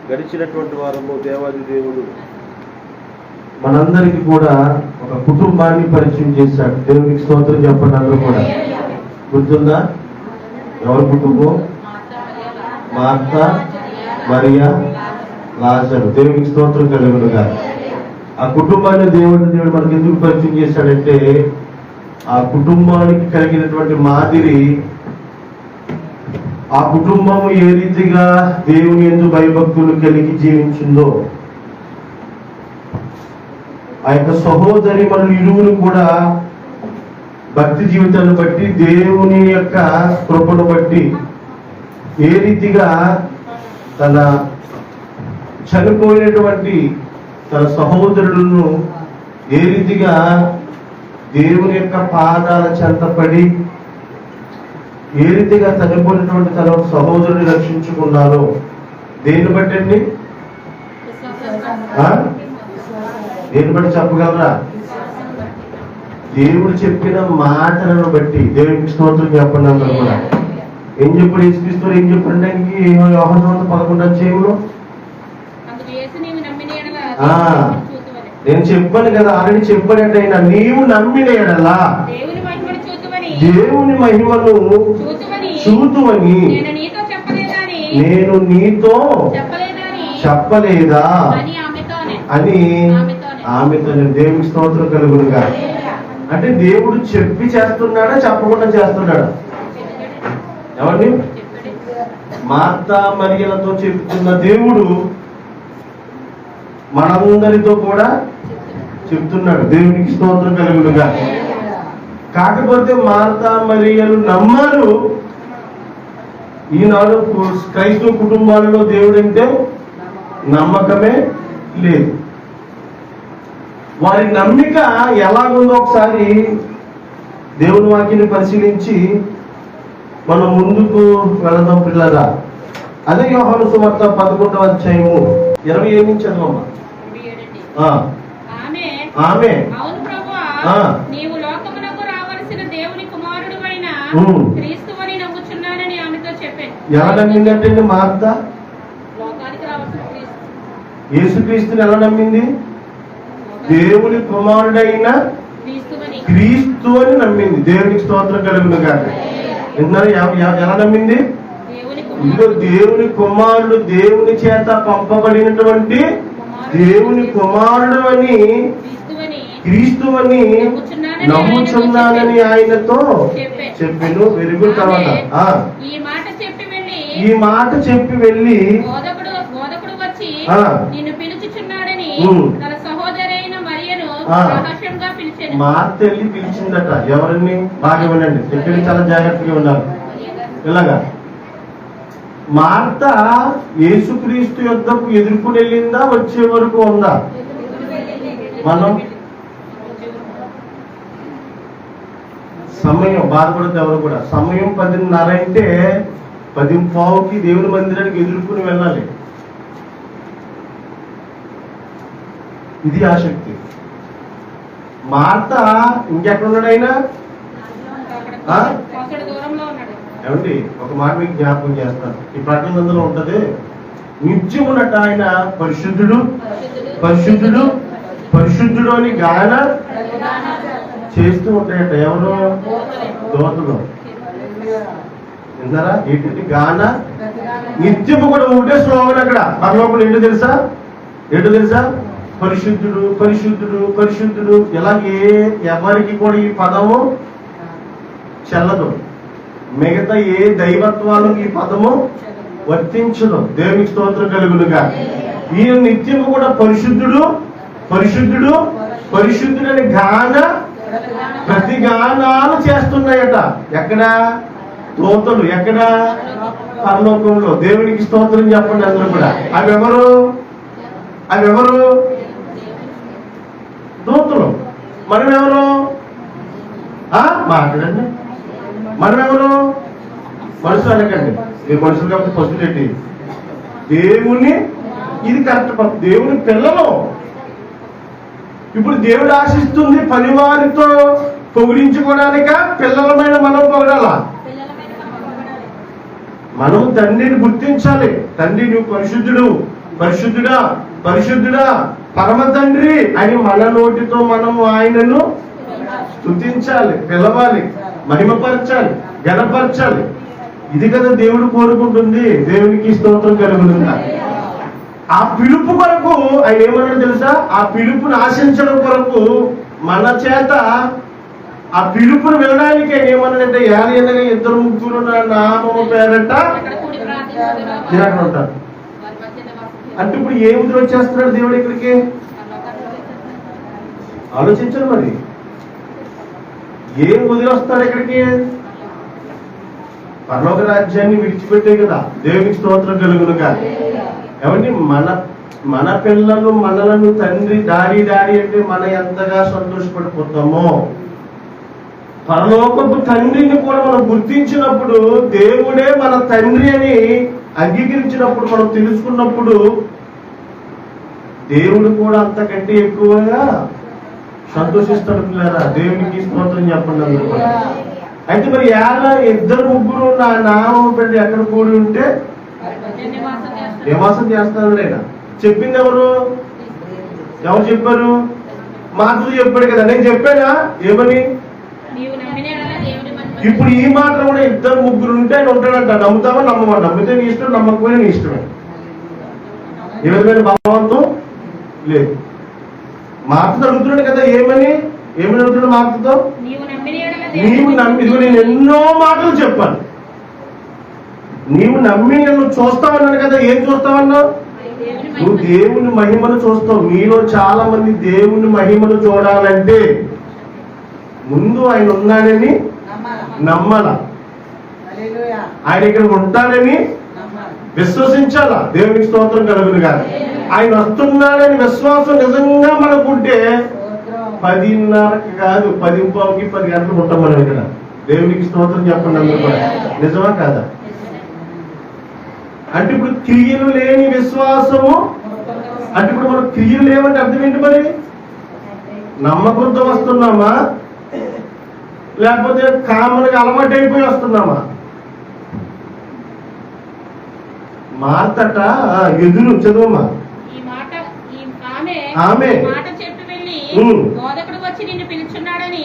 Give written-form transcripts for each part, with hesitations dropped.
గడిచినటువంటి వారము దేవాది దేవుడు మనందరికీ కూడా ఒక కుటుంబాన్ని పరిచయం చేశాడు. దేవునికి స్తోత్రం చెప్పండి. అందరూ కూడా గుర్తుందా? ఎవరి కుటుంబం? మార్తా, మరియా, లాజరు. దేవునికి స్తోత్రం కలుగునుగా. ఆ కుటుంబాన్ని దేవుడు మనకి ఎందుకు పరిచయం చేశాడంటే, ఆ కుటుంబానికి కలిగినటువంటి మాదిరి, ఆ కుటుంబం ఏ రీతిగా దేవుని యందు భయభక్తులు కలిగి జీవించిందో, ఆ యొక్క సహోదరి మన ఇరువురు కూడా భక్తి జీవితాన్ని బట్టి, దేవుని యొక్క కృపను బట్టి ఏ రీతిగా తన చనిపోయినటువంటి తన సహోదరులను ఏ రీతిగా దేవుని యొక్క పాదాల చెంతపడి ఏ రీతిగా చనిపోయినటువంటి తన సహోదరుని రక్షించుకున్నారో దేన్ని బట్టి అండి? దేన్ని బట్టి చెప్పగలరా? దేవుడు చెప్పిన మాటలను బట్టి. దేవునికి స్తోత్రం చెప్పండి. అందరూ కూడా ఏం చెప్పాడు? యేసుక్రీస్తు ఏం చెప్పండి? యోహాను 11 అధ్యాయంలో నేను చెప్పాను కదా, ఆల్రెడీ చెప్పానంటే ఆయన, నీవు నమ్మిన ఎడలా దేవుని మహిమను చూతువని నేను నీతో చెప్పలేదా అని ఆమెతో. దేవునికి స్తోత్రం కలుగునుగా. అంటే దేవుడు చెప్పి చేస్తున్నాడా, చెప్పకుండా చేస్తున్నాడా? ఎవరిని? మార్తా మరియలతో చెప్తున్న దేవుడు మనందరితో కూడా చెప్తున్నాడు. దేవునికి స్తోత్రం కలుగునుగా. కాకపోతే మార్తా మరియలు నమ్మారు. ఈనాడు క్రైస్తవ కుటుంబాలలో దేవుడంటే నమ్మకమే లేదు. వారి నమ్మిక ఎలాగుందో ఒకసారి దేవుని వాక్యాన్ని పరిశీలించి మనం ముందుకు వెళదాం పిల్లరా. అదే యోహాను సువార్త 11వ అధ్యాయము 27 నుంచి చదవమ్మా. ఆమె ఎలా నమ్మిందంటే మార్తా యేసుక్రీస్తుని ఎలా నమ్మింది? దేవుని కుమారుడైన క్రీస్తు అని నమ్మింది. దేవునికి స్తోత్రం కలుగును కాక. ఎలా నమ్మింది? ఇదిగో దేవుని కుమారుడు, దేవుని చేత పంపబడినటువంటి దేవుని కుమారుడు అని, క్రీస్తు అని నమ్ముచున్నానని ఆయనతో చెప్పాను. వెలుగు తర్వాత ఈ మాట చెప్పి వెళ్ళి మార్త వెళ్ళి పిలిచిందట. ఎవరిని? బాగా వినండి, చెప్పి చాలా జాగ్రత్తగా ఉన్నారు. ఇలాగా మార్త యేసుక్రీస్తు యొద్దకు ఎదుర్కొని వెళ్ళిందా, వచ్చే వరకు ఉందా? మనం సమయం బాధపడద్దు ఎవరు కూడా. సమయం 10:30 అయితే 10:15కి దేవుని మందిరానికి ఎదుర్కొని వెళ్ళాలి. ఇది ఆసక్తి. మార్త ఇంకెక్కడున్నాడు ఆయన? ఏమండి, ఒక మాట మీకు జ్ఞాపకం చేస్తాను. ఈ ప్రకటనలో ఉంటది, నిత్యం ఉన్నట్ట ఆయన పరిశుద్ధుడు పరిశుద్ధుడు పరిశుద్ధుడు అని గాన చేస్తూ ఉంటాయట. ఎవరు? దోతలు. విన్నారా? ఏంటి గాన? నిత్యము కూడా ఒకటే స్లోగన్ అక్కడ పరలోకం. ఏంటో తెలుసా? పరిశుద్ధుడు పరిశుద్ధుడు పరిశుద్ధుడు. ఇలాగే ఎవరికి కూడా ఈ పదము చెల్లదు. మిగతా ఏ దైవత్వాలకు ఈ పదము వర్తించదు. దేవునికి స్తోత్రం కలుగునుగా. ఈయన నిత్యము కూడా పరిశుద్ధుడు పరిశుద్ధుడు పరిశుద్ధుడు అని ప్రతి గానాలు చేస్తున్నాయట. ఎక్కడ? దోతలు. ఎక్కడ? పరలోకంలో. దేవునికి స్తోత్రం చెప్పండి అందరూ కూడా. అవెవరు? దోతలు. మనమెవరు? మాట్లాడండి. మనమెవరు? మనుషులు అనకండి. మీరు మనుషులు కాబట్టి ఫస్ట్ దేవుని, ఇది కరెక్ట్, దేవుని పిల్లలు. ఇప్పుడు దేవుడు ఆశిస్తుంది పనివారితో పొగిడించుకోవడానిక, పిల్లలమైన మనం పొగడాలా? మనం తండ్రిని గుర్తించాలి. తండ్రి నువ్వు పరిశుద్ధుడు, పరిశుద్ధుడా పరిశుద్ధుడా పరమ తండ్రి అని మన నోటితో మనము ఆయనను స్తుతించాలి, పిలవాలి, మహిమపరచాలి, ఘనపరచాలి. ఇది కదా దేవుడు కోరుకుంటుంది. దేవునికి స్తోత్రం కలుగునుగా. ఆ పిలుపు కొరకు ఆయన ఏమన్నాడు తెలుసా? ఆ పిలుపును ఆశించడం కొరకు మన చేత ఆ పిలుపును వినడానికి ఆయన ఏమన్నాడంటే, ఏలయనగా ఇద్దరు ముగ్గురు నా నామము పేరట నేను అక్కడ ఉంటాను అంటే ఇప్పుడు ఏ ముద్ర వచ్చేస్తున్నాడు దేవుడు ఇక్కడికి? ఆలోచించండి మరి, ఏం వదిలి వస్తాడు ఇక్కడికి? పరలోక రాజ్యాన్ని విడిచిపెట్టే కదా. దేవునికి స్తోత్రం కలుగునుగా. ఏమండి, మన పిల్లలు మనలను తండ్రి డాడీ అంటే మనం ఎంతగా సంతోషపడిపోతామో, పరలోకపు తండ్రిని కూడా మనం గుర్తించినప్పుడు, దేవుడే మన తండ్రి అని అంగీకరించినప్పుడు, మనం తెలుసుకున్నప్పుడు దేవుడు కూడా అంతకంటే ఎక్కువగా సంతోషిస్తాడు. పిల్లరా, దేవునికి స్తోత్రం చెప్పండి అందరూ కూడా. అయితే మరి ఇద్దరు ముగ్గురు నా నామం పెట్టి ఎక్కడ కూడి ఉంటే నివాసం చేస్తాడు. ఆయన చెప్పింది ఎవరు చెప్పారు? మాటలు చెప్పాడు కదా. నేను చెప్పానా ఏమని? ఇప్పుడు ఈ మాట కూడా ఇద్దరు ముగ్గురు ఉంటే ఆయన ఉంటాడంట. నమ్ముతావా నమ్మవా? నమ్మితే నీ ఇష్టం, నమ్మకపోయినా నీ ఇష్టమే. ఏ విధమైన భావంతో లేదు. మార్త అడుగుతున్నాడు కదా, ఏమని అడుగుతున్నాడు మార్తతో? నీవు నమ్మి, ఇదిగో నేను ఎన్నో మాటలు చెప్పాను, నీవు నమ్మి నన్ను చూస్తావన్నాడు కదా. ఏం చూస్తావన్నావు? నువ్వు దేవుని మహిమను చూస్తావు. మీలో చాలా మంది దేవుని మహిమను చూడాలంటే ముందు ఆయన ఉన్నాడని నమ్మాల, ఆయన ఇక్కడ ఉంటాడని విశ్వసించాలా. దేవునికి స్తోత్రం కలుగునుగా. ఆయన వస్తున్నాడని విశ్వాసం నిజంగా మనకుంటే 10:30కి కాదు 10:15కి 10 గంటలకు ఉంటాం మనం ఇక్కడ. దేవునికి స్తోత్రం చెప్పండి అందరూ కూడా. నిజమా కాదా? అంటే ఇప్పుడు క్రియలు లేని విశ్వాసము అంటే ఇప్పుడు మనం క్రియలు లేవంటే అర్థం ఏంటి మరి? నమ్మకంతో వస్తున్నామా, లేకపోతే కామన్గా అలవాటు అయిపోయి వస్తున్నామా? మార్తట ఎదురు చదువమ్మా. ఆమె బోధకుడు వచ్చి నిన్ను పిలుచున్నాడని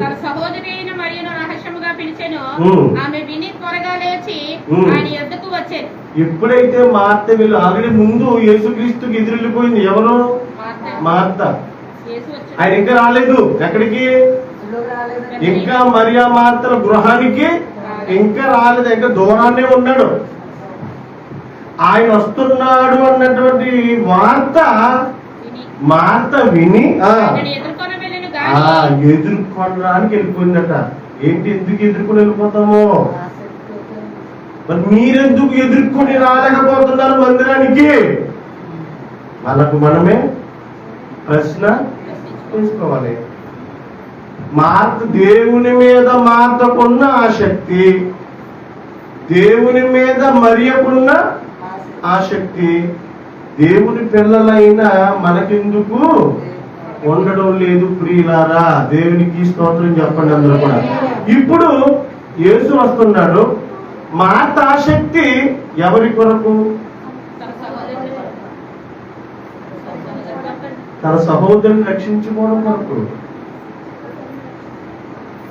తన సహోదరి అయిన మరియును రహస్యముగా పిలిచెను. ఆమె విని త్వరగా లేచి ఆయన యొద్దకు వచ్చేది. ఎప్పుడైతే మార్త వీళ్ళు ఆల్రెడీ ముందు యేసుక్రీస్తుకి ఎదురెళ్ళిపోయింది. ఎవరు? మార్త. ఆయన ఇంకా రాలేదు. ఎక్కడికి? ఇంకా మరియా మార్తల గృహానికి ఇంకా రాలేదు. ఇంకా దూరాన్నే ఉన్నాడు. ఆయన వస్తున్నాడు అన్నటువంటి వార్త మార్త విని ఎదుర్కొనడానికి వెళ్ళిపోయిందట. ఏంటి, ఎందుకు ఎదుర్కొని వెళ్ళిపోతామో? మరి మీరెందుకు ఎదుర్కొని రాలేకపోతున్నారు మందిరానికి? మనకు మనమే ప్రశ్న తీసుకోవాలి. మార్త దేవుని మీద మార్తకున్న ఆసక్తి, దేవుని మీద మరియకున్న ఆసక్తి దేవుని పిల్లలైన మనకెందుకు ఉండడం లేదు ప్రియులారా? దేవునికి స్తోత్రం చెప్పండి అందరూ కూడా. ఇప్పుడు యేసు వస్తున్నాడు. మార్త ఆసక్తి ఎవరి కొరకు? తన సహోదరుని రక్షించుకోవడం కొరకు.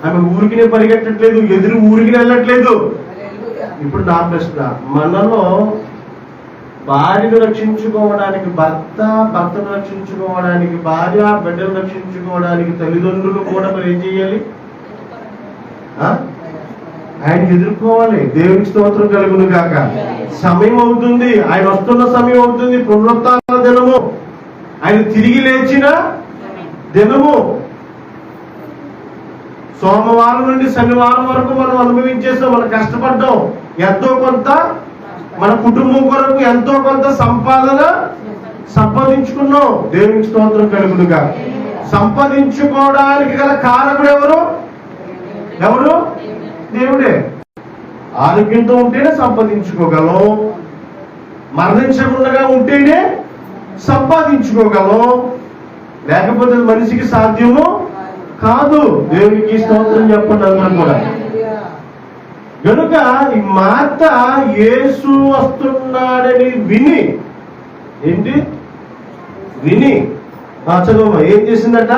ఆమె ఊరికినే పరిగెట్టట్లేదు, ఎదురు ఊరికి వెళ్ళట్లేదు. ఇప్పుడు నా ప్రశ్న, మనలో భార్యను రక్షించుకోవడానికి భర్తను రక్షించుకోవడానికి భార్య, బిడ్డను రక్షించుకోవడానికి తల్లిదండ్రులు కూడా మరి ఏం చేయాలి? ఆయన ఎదుర్కోవాలి. దేవునికి స్తోత్రం కలుగును గాక. సమయం అవుతుంది, ఆయన వస్తున్న సమయం అవుతుంది. పునరుత్థాన దినము, ఆయన తిరిగి లేచిన దినము. సోమవారం నుండి శనివారం వరకు మనం అనుభవించేసాం, మనం కష్టపడ్డాం. ఎంతో కొంత మన కుటుంబం కొరకు ఎంతో కొంత సంపాదన సంపాదించుకున్నాం. దేవునికి స్తోత్రం కలుగునుగా. సంపాదించుకోవడానికి గల కారకుడు ఎవరు? దేవుడే. ఆరోగ్యంతో ఉంటేనే సంపాదించుకోగలం, మరణించకుండా ఉంటేనే సంపాదించుకోగలం, లేకపోతే మనిషికి సాధ్యము కాదు. దేవునికి స్తోత్రం చెప్పండి అందరం కూడా. కనుక ఈ మార్త యేసు వస్తున్నాడని విని ఏంటి? విని చదువు. ఏం చేసిందట?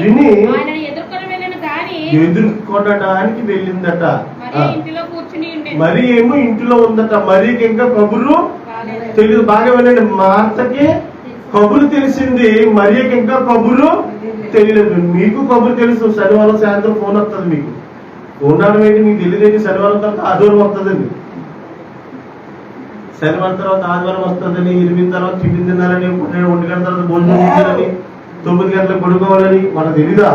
విని ఎదుర్కొనడానికి వెళ్ళిందట. మరి ఏమో ఇంటిలో ఉందట. మరీకి ఇంకా కబురు తెలియదు. బాగా వినండి, మార్తకి కబురు తెలిసింది, మరియకి ఇంకా కబురు తెలియలేదు. మీకు కబురు తెలుసు, శనివారం సాయంత్రం ఫోన్ వస్తుంది. మీకు ఫోన్ రావడం ఏంటి? మీకు తెలియదేంటి? శనివారం తర్వాత ఆదివారం వస్తుందండి, శనివారం తర్వాత ఆదివారం వస్తుందని, 8 తర్వాత టిఫిన్ తినాలని, 1 గంటల తర్వాత భోజనం చేయాలని, 9 గంటలకు పడుకోవాలని మనకు తెలీదా?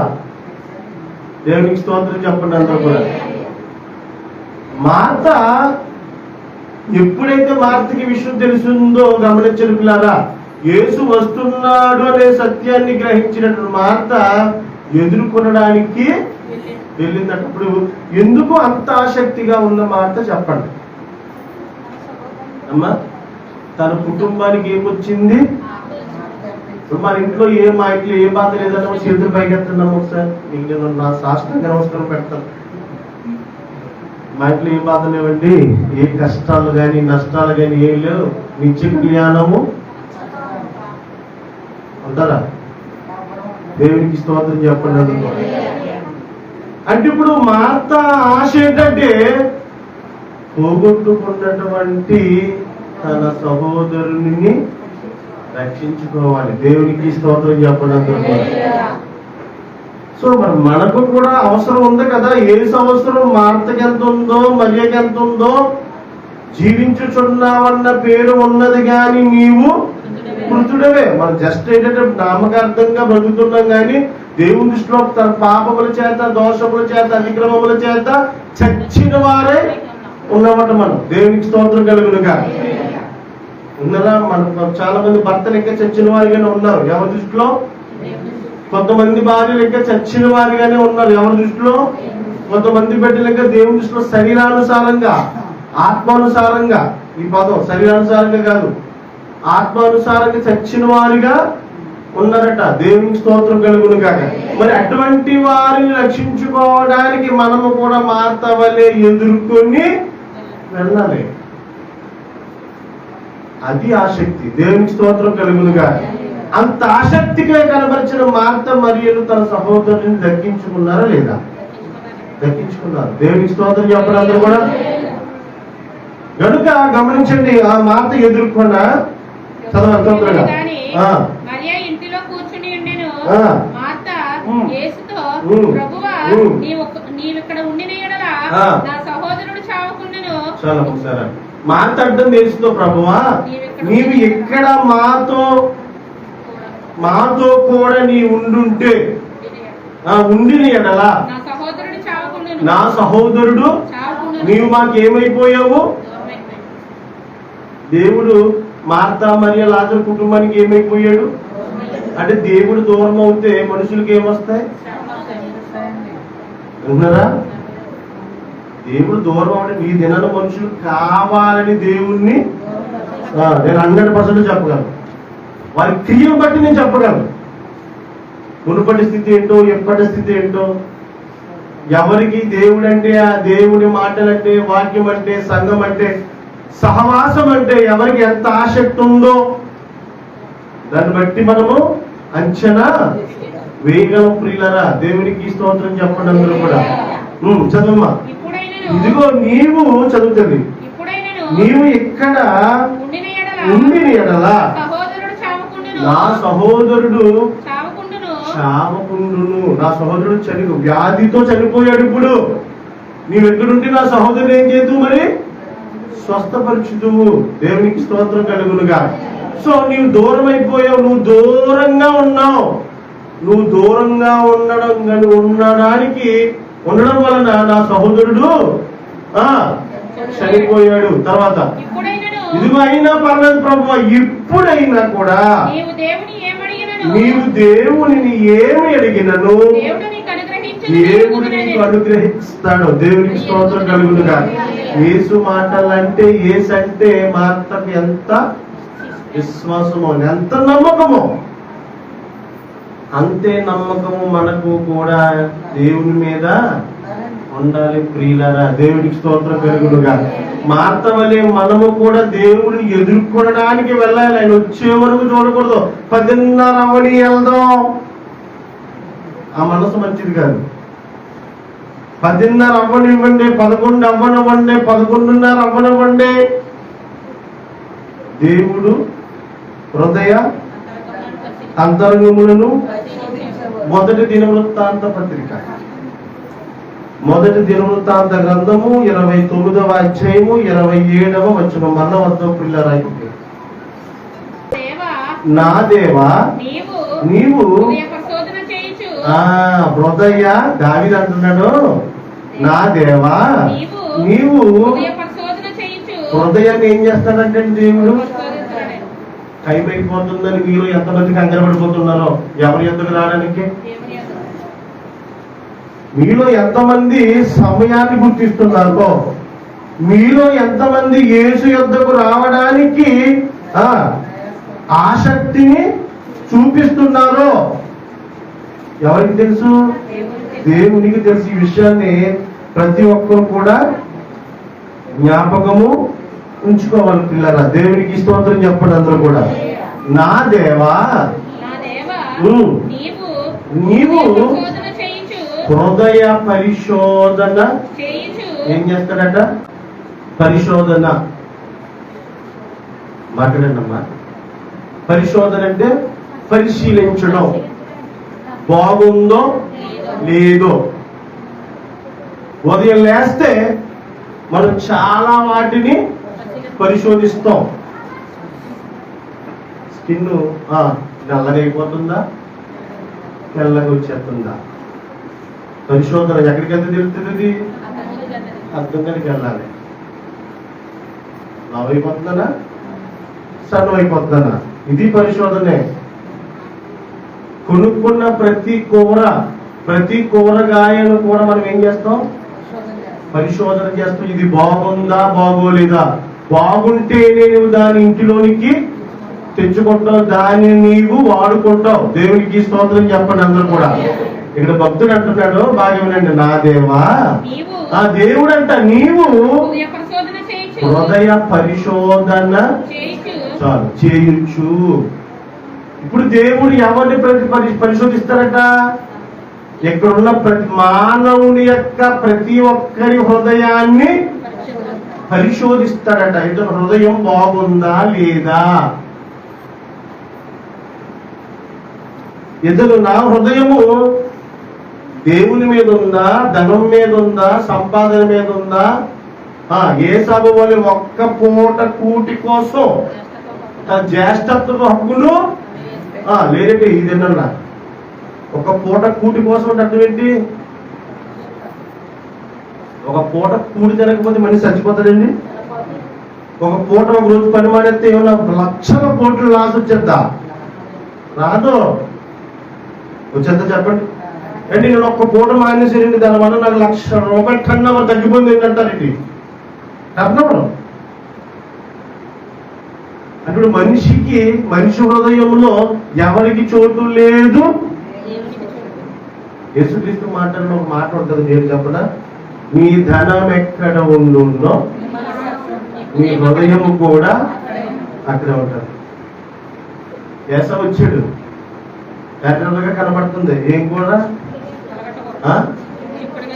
దేవునికి స్తోత్రం చెప్పండి అందరూ కూడా. మార్త ఎప్పుడైతే మార్తకి విషయం తెలిసిందో గమనించండి పిల్లారా, యేసు వస్తున్నాడు అనే సత్యాన్ని గ్రహించినటువంటి మార్త ఎదుర్కొనడానికి వెళ్ళినప్పుడు ఎందుకు అంత ఆసక్తిగా ఉన్న మార్త చెప్పండి అమ్మా. తన కుటుంబానికి ఏమొచ్చింది? మన ఇంట్లో మా ఇంట్లో ఏ బాధ లేదన్నా చేతులు పైకెత్తున్నాము. ఒకసారి మీకు నా శాస్త్రంగా నమస్కారం పెడతాను. మా ఇంట్లో ఏ బాధ లేవండి, ఏ కష్టాలు కానీ నష్టాలు కానీ ఏం లేవు, నిత్య కళ్యాణము అంటారా? దేవునికి స్తోత్రం చెప్పండి అందుకో. అంటే ఇప్పుడు మార్త ఆశ ఏంటంటే పోగొట్టుకున్నటువంటి తన సహోదరుని రక్షించుకోవాలి. దేవునికి స్తోత్రం చెప్పండి అందుకో. సో మరి మనకు కూడా అవసరం ఉంది కదా. ఏ సంవత్సరం మార్తకి ఎంత ఉందో మరియకి ఎంత ఉందో, జీవించుచున్నావన్న పేరు ఉన్నది కానీ నీవు మృతుడవే. మనం జస్ట్ ఏంటంటే నామకార్థంగా బతుకుతున్నాం కానీ దేవుని దృష్టిలో తన పాపముల చేత, దోషముల చేత, అతిక్రమముల చేత చచ్చిన వారే ఉన్నమాట. మనం దేవునికి స్తోత్రం కలుగునుగా. ఉన్నారా? మన చాలా మంది భర్తలు ఇంకా చచ్చిన వారిగానే ఉన్నారు ఎవరి దృష్టిలో. కొంతమంది భార్యలు ఇంకా చచ్చిన వారిగానే ఉన్నారు ఎవరి దృష్టిలో. కొంతమంది బిడ్డలు ఇంకా దేవుని దృష్టిలో శరీరానుసారంగా, ఆత్మానుసారంగా, ఈ పదం శరీరానుసారంగా కాదు, ఆత్మానుసారంగా చచ్చిన వారిగా ఉన్నారట. దేవునికి స్తోత్రం కలుగును కాక. మరి అటువంటి వారిని రక్షించుకోవడానికి మనము కూడా మార్త వలె ఎదుర్కొని వెళ్ళాలి. అది ఆసక్తి. దేవునికి స్తోత్రం కలుగునుగా. అంత ఆసక్తిగా కనబరిచిన మార్త మరియలు తన సహోదరుని దక్కించుకున్నారా లేదా? దక్కించుకున్నారు. దేవునికి స్తోత్రం చెప్పండి అందరూ కూడా. కనుక గమనించండి, ఆ మార్త ఎదుర్కొన్న చదవండి తొందరగా. ఇంటిలో కూర్చుని ఉండెను. మార్త యేసుతో, ప్రభువా, నీవిక్కడ ఉండిన యెడల నా సహోదరుడు చావకుండెను. చాలా ఒకసారి మార్త అర్థం యేసుతో, ప్రభువా నీవు ఎక్కడ మాతో కూడా నీ ఉండుంటే, ఉండిన యెడల నా సహోదరుడు నీవు మాకేమైపోయావు? దేవుడు మార్త మరియ లాజరు కుటుంబానికి ఏమైపోయాడు అంటే, దేవుడు దూరం అవుతే మనుషులకి ఏమొస్తాయి ఉన్నారా? దేవుడు దూరం అంటే ఈ దినాన మనుషులు కావాలని దేవుణ్ణి నేను 100% చెప్పగలను. వారి క్రియను బట్టి నేను చెప్పగలను. మునుపటి స్థితి ఏంటో, ఎప్పటి స్థితి ఏంటో, ఎవరికి దేవుడు అంటే, ఆ దేవుడి మాటలంటే, వాక్యం అంటే, సంఘం అంటే, సహవాసం అంటే ఎవరికి ఎంత ఆసక్తి ఉందో దాన్ని బట్టి మనము అంచనా వేయగలం. ప్రియులరా, దేవునికి స్తోత్రం చెప్పండి అందరూ కూడా. చదువమ్మా. ఇదిగో నీవు చదువుతుంది, నీవు ఇక్కడ ఉండిన యెడల నా సహోదరుడు చావకుండును. నా సహోదరుడు వ్యాధితో చనిపోయాడు. ఇప్పుడు నీవెక్కడుంటే నా సహోదరుడు ఏం చేతు మరి స్వస్థపరచుదువు. దేవునికి స్తోత్రం కలుగునుగా. సో నీవు దూరం అయిపోయావు, నువ్వు దూరంగా ఉన్నావు. నువ్వు దూరంగా ఉండడం వలన నా సహోదరుడు చనిపోయాడు. తర్వాత ఇదిగో అయినా పర్లేదు ప్రభువా, ఇప్పుడైనా కూడా నీవు దేవునిని ఏమి అడిగినను దేవుడు నీకు అనుగ్రహిస్తాడు. దేవునికి స్తోత్రం కలుగునుగా. యేసు మాటలంటే, యేసు అంటే మార్తకు ఎంత విశ్వాసమో, ఎంత నమ్మకమో, అంతే నమ్మకము మనకు కూడా దేవుని మీద ఉండాలి. ప్రియులారా, దేవుడికి స్తోత్రం కలుగునుగా. మార్త వలె మనము కూడా దేవుడిని ఎదుర్కొనడానికి వెళ్ళాలి. ఆయన వచ్చే వరకు చూడకూడదు. 10:30 అవని వెళ్దాం, ఆ మనసు మంచిది కాదు. 10:30 అవ్వనివ్వండి, 11 అవ్వనివ్వండి, 11:30 అవ్వనివ్వండి. దేవుడు హృదయ అంతరంగములను మొదటి దినవృత్తాంత పత్రిక, మొదటి దినవృత్తాంత గ్రంథము 29వ అధ్యాయము 27వ వచనం. మన వద్ద పిల్లరా, నా దేవా నీవు హృదయ, దావీదు అంటున్నాడు, నా దేవా నీవు హృదయాన్ని ఏం చేస్తాడంటే దేవుడు. టైం అయిపోతుందని మీరు ఎంతమంది కంగారు పడిపోతున్నారో ఎవరి ఎద్దుకు రావడానికి. మీలో ఎంతమంది సమయాన్ని గుర్తిస్తున్నారో, మీలో ఎంతమంది యేసు యొద్దకు రావడానికి ఆసక్తిని చూపిస్తున్నారో ఎవరికి తెలుసు? దేవునికి తెలుసు. ఈ విషయాన్ని ప్రతి ఒక్కరు కూడా జ్ఞాపకము ఉంచుకోవాలి. పిల్లరా, దేవునికి స్తోత్రం చెప్పండి అందరూ కూడా. నా దేవా నీవు హృదయ పరిశోధన ఏం చేస్తాడట? పరిశోధన. మాట్లాడండి అమ్మా. పరిశోధన అంటే పరిశీలించడం, బాగుందో లేదో. ఉదయం లేస్తే మనం చాలా వాటిని పరిశోధిస్తాం. స్కిన్ నల్లగా అయిపోతుందా, తెల్లగా వచ్చేస్తుందా? పరిశోధన ఎక్కడికి వెళ్తే తెలుస్తుంది? అర్థం కనుక వెళ్ళాలి. లావు అయిపోతుందనా, సన్నం అయిపోతుందనా? ఇది పరిశోధనే. కొనుక్కున్న ప్రతి కూరగాయను కూడా మనం ఏం చేస్తాం? పరిశోధన చేస్తాం. ఇది బాగుందా బాగోలేదా? బాగుంటేనే నువ్వు దాని ఇంటిలోనికి తెచ్చుకుంటావు, దాన్ని నీవు వాడుకుంటావు. దేవునికి స్తోత్రం చెప్పండి అందరూ కూడా. ఇక్కడ భక్తుడు అంటున్నాడు, బాగా వినండి, నా దేవా, ఆ దేవుడు అంట నీవు హృదయ పరిశోధన చాలు చేయొచ్చు. ఇప్పుడు దేవుడు ఎవరిని పరిశోధిస్తారట? ఇక్కడున్న ప్రతి మానవుని యొక్క ప్రతి ఒక్కరి హృదయాన్ని పరిశోధిస్తాడట. ఇతను హృదయం బాగుందా లేదా? ఇతను నా హృదయము దేవుని మీద ఉందా, ధనం మీద ఉందా, సంపాదన మీద ఉందా? ఏసావు వలె ఒక్క పూట కూటి కోసం తన జ్యేష్ఠత్వ హక్కును లేదంటే ఇదేనన్నా. ఒక పూట కూటి కోసం అంటే అర్థం ఏంటి? ఒక పూట కూడి తినకపోతే మనిషి చచ్చిపోతాడండి. ఒక పూట ఒక రోజు పని మానేస్తే ఏమన్నా లక్షల కోట్లు లాస్ వచ్చేద్దా? రాదు. వచ్చేద్దా చెప్పండి. అంటే నేను ఒక్క పూట మానేసేయండి, దానివల్ల నాకు ₹1,00,000 టర్నోవర్ తగ్గిపోయింది ఏంటంటారండి. టర్నోవర్ అంటే మనిషి హృదయంలో ఎవరికి చోటు లేదు. యేసుక్రీస్తు మాటల్లో ఒక మాట ఉంటుంది, నేను చెప్పనా? మీ ధనం ఎక్కడ ఉందో మీ హృదయం కూడా అక్కడ ఉంటుంది. ఏసావు వచ్చాడు, ఎర్రగా కనబడుతుంది. ఏం కూర?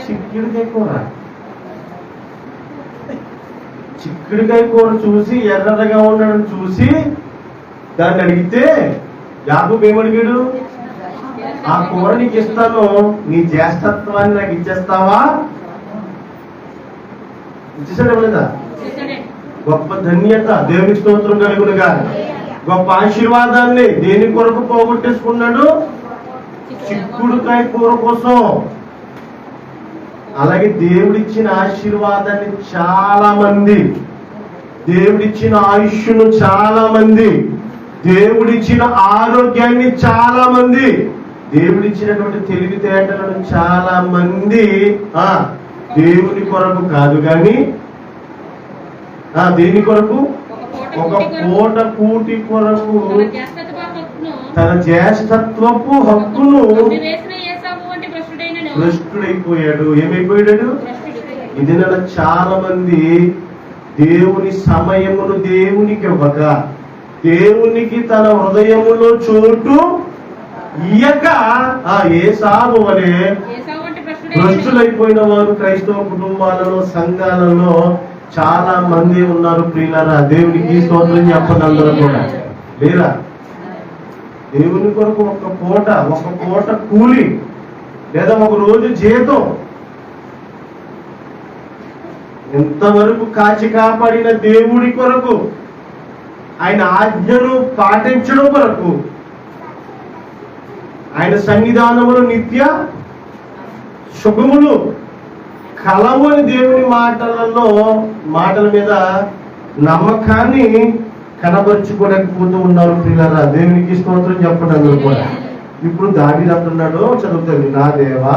చిక్కుడుకాయ కూర. చిక్కుడుకాయ కూర చూసి ఎర్రగా ఉండడం చూసి దాన్ని అడిగితే యాకోబు ఏమడిగాడు? ఆ కూర నీకు ఇస్తాను, నీ జ్యేష్ఠత్వాన్ని నాకు ఇచ్చేస్తావా? ఇచ్చేసాడు ఇవ్వలేదా? గొప్ప ధన్యత, దేవునికి స్తోత్రం కలుగునుగా. గొప్ప ఆశీర్వాదాన్ని దేని కొరకు పోగొట్టేసుకున్నాడు? చిక్కుడుకాయ కూర కోసం. అలాగే దేవుడిచ్చిన ఆశీర్వాదాన్ని చాలా మంది, దేవుడిచ్చిన ఆయుష్ను చాలా మంది, దేవుడిచ్చిన ఆరోగ్యాన్ని చాలా మంది, దేవుడిచ్చినటువంటి తెలివితేటలను చాలా మంది దేవుని కొరకు కాదు కానీ దేని కొరకు? ఒక పూట కూటి కొరకు తన జ్యేష్ఠత్వపు హక్కును భ్రష్టుడైపోయాడు. ఏమైపోయాడు? ఇది చాలా మంది దేవుని సమయమును దేవునికి ఇవ్వక, దేవునికి తన హృదయములో చోటు ఇయ్యక ఏసావు వలె భ్రష్టులైపోయిన వారు క్రైస్తవ కుటుంబాలలో, సంఘాలలో చాలా మంది ఉన్నారు. ప్రియులారా, దేవునికి స్తోత్రం చెప్పండి. అందరూ కూడా లేరా? దేవుని కొరకు ఒక పూట కూలి లేదా ఒక రోజు జీతం ఎంతవరకు కాచి కాపాడిన దేవుడి కొరకు, ఆయన ఆజ్ఞను పాటించడం కొరకు, ఆయన సన్నిధానములు నిత్య సుఖములు కలవు అని దేవుని మాటల మీద నమ్మకాన్ని కనబరుచుకోలేకపోతూ ఉన్నారు. ప్రియులారా, దేవునికి స్తోత్రం చెప్పండి. అందరూ కూడా ఇప్పుడు దావీదు అంటున్నాడు, చదువుతుంది, నా దేవా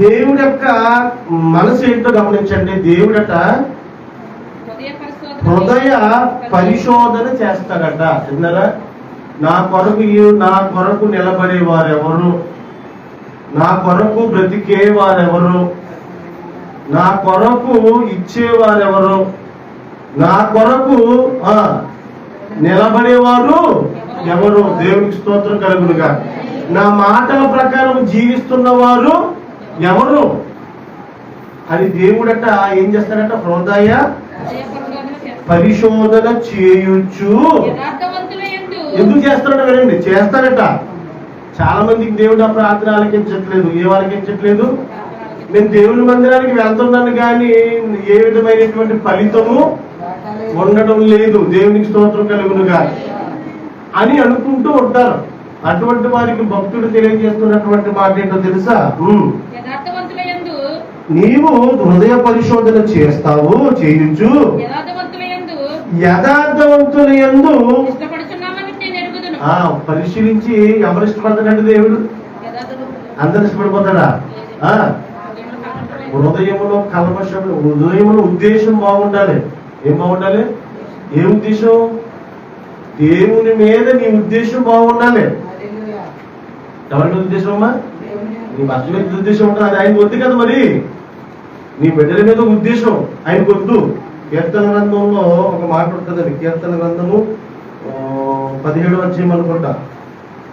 దేవుడి యొక్క మనసు ఏంటో గమనించండి. దేవుడట హృదయ పరిశోధన చేస్తాడట. విన్నారా? నా కొరకు నిలబడేవారెవరు, నా కొరకు బ్రతికేవారెవరు, నా కొరకు ఇచ్చేవారెవరు, నా కొరకు నిలబడేవారు ఎవరు? దేవునికి స్తోత్రం కలుగునుగా. నా మాటల ప్రకారం జీవిస్తున్నవారు ఎవరు అని దేవుడట ఏం చేస్తాడట? హృదయ పరిశోధన చేయొచ్చు. ఎందుకు చేస్తాడట? వినండి, చేస్తాడట. చాలా మందికి దేవుడు ఆ ప్రార్థన ఆలకించట్లేదు. ఏం ఆలకించట్లేదు? నేను దేవుని మందిరానికి వెళ్తున్నాను కానీ ఏ విధమైనటువంటి ఫలితము ఉండడం లేదు, దేవునికి స్తోత్రం కలుగునుగా అని అనుకుంటూ ఉంటారు. అటువంటి వారికి భక్తుడు తెలియజేస్తున్నటువంటి మాట ఏంటో తెలుసా? నీవు హృదయ పరిశోధన చేస్తావు, చేయొచ్చు. యథార్థవంతుల యందు పరిశీలించి ఎవరు ఇష్టపడతాడంటే దేవుడు? అందరు ఇష్టపడిపోతాడా? హృదయములో కల్మషం, హృదయములో ఉద్దేశం బాగుండాలి. ఏం బాగుండాలి? ఏ ఉద్దేశం? దేవుని మీద నీ ఉద్దేశం బాగుండాలి. ఎవరి మీద ఉద్దేశం అమ్మా? నీ భర్త మీద ఉద్దేశం ఉంటుంది, అది ఆయనకు వద్దు కదా. మరి నీ బిడ్డల మీద ఉద్దేశం ఆయనకు వద్దు. కీర్తన గ్రంథంలో ఒక మాట ఉంటుందండి. కీర్తన గ్రంథము 17వ అధ్యాయం అనుకుంటా,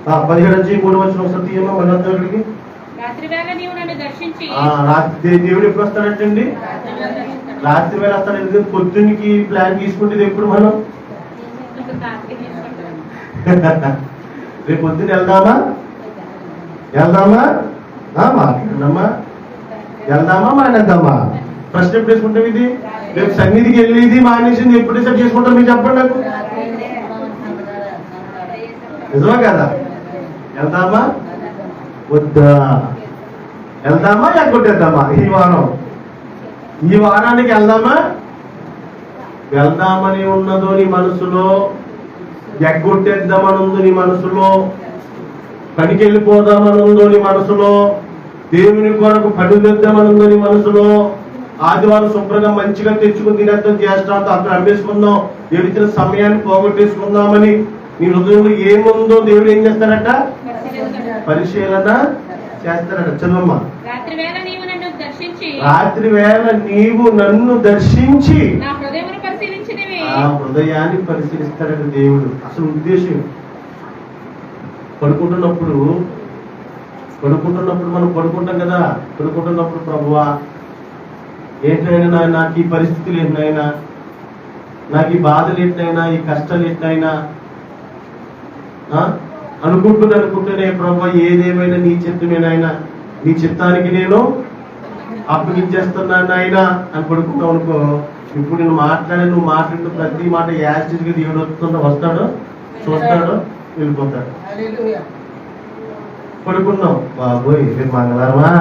17వ అధ్యాయం 3వ వచనం ఒకసారి తీయమ్మా. మన దగ్గరికి దేవుడు ఎప్పుడు వస్తాడంటండి? రాత్రి వేళ వస్తాడు. ఎందుకంటే పొద్దున్నకి ప్లాన్ తీసుకుంటే ఎప్పుడు మనం రేపు పొద్దున్న వెళ్దామా మాట్లాడమ్మా, వెళ్దామా మానేద్దామా? ప్రశ్న ఎప్పుడు వేసుకుంటాం? ఇది రేపు సన్నిధికి వెళ్ళేది మానేసింది ఎప్పుడు డిసైడ్ చేసుకుంటాం? మీరు చెప్పండి నాకు. నిజమా కదా? వెళ్దామా వద్దా? వెళ్దామా ఎగ్గొట్టేద్దామా? ఈ వారానికి వెళ్దామని ఉన్నదో నీ మనసులో, ఎగ్గొట్టేద్దామని ఉందో నీ మనసులో, పనికి వెళ్ళిపోదామని ఉందో నీ మనసులో, దేవుని కొరకు పని తెద్దామని ఉందో నీ మనసులో, ఆదివారం శుభ్రంగా మంచిగా తెచ్చుకుని తినేద్దాం, చేస్తాం, అక్కడ అమ్మేసుకుందాం, దేవుడిచ్చిన సమయాన్ని పోగొట్టేసుకుందామని నీ హృదయంలో ఏముందో దేవుడు ఏం చేస్తాడట? పరిశీలన చేస్తాడట. చదవమ్మా. రాత్రి వేళ నీవు నన్ను దర్శించి ఆ హృదయాన్ని పరిశీలిస్తాడట దేవుడు. అసలు ఉద్దేశం పడుకుంటున్నప్పుడు మనం పడుకుంటాం కదా. పడుకుంటున్నప్పుడు ప్రభువా ఏంటైనా నాకు ఈ పరిస్థితులు ఏంటైనా, నాకు ఈ బాధలు ఏంటైనా, ఈ కష్టాలు ఏంటైనా అనుకుంటూనే ప్రభువా ఏదేమైనా నీ చిత్తమేనాయనా, నీ చిత్తానికి నేను అప్పగించేస్తున్నాను ఆయన అని పడుకుంటావు అనుకో. ఇప్పుడు నువ్వు మాట్లాడిన ప్రతి మాట యాసిడ్గా దేవుడు వస్తాడు, చూస్తాడు, వెళ్ళిపోతాడు. పడుకున్నావు, బాబోయ్ రేపు మంగళవారమా,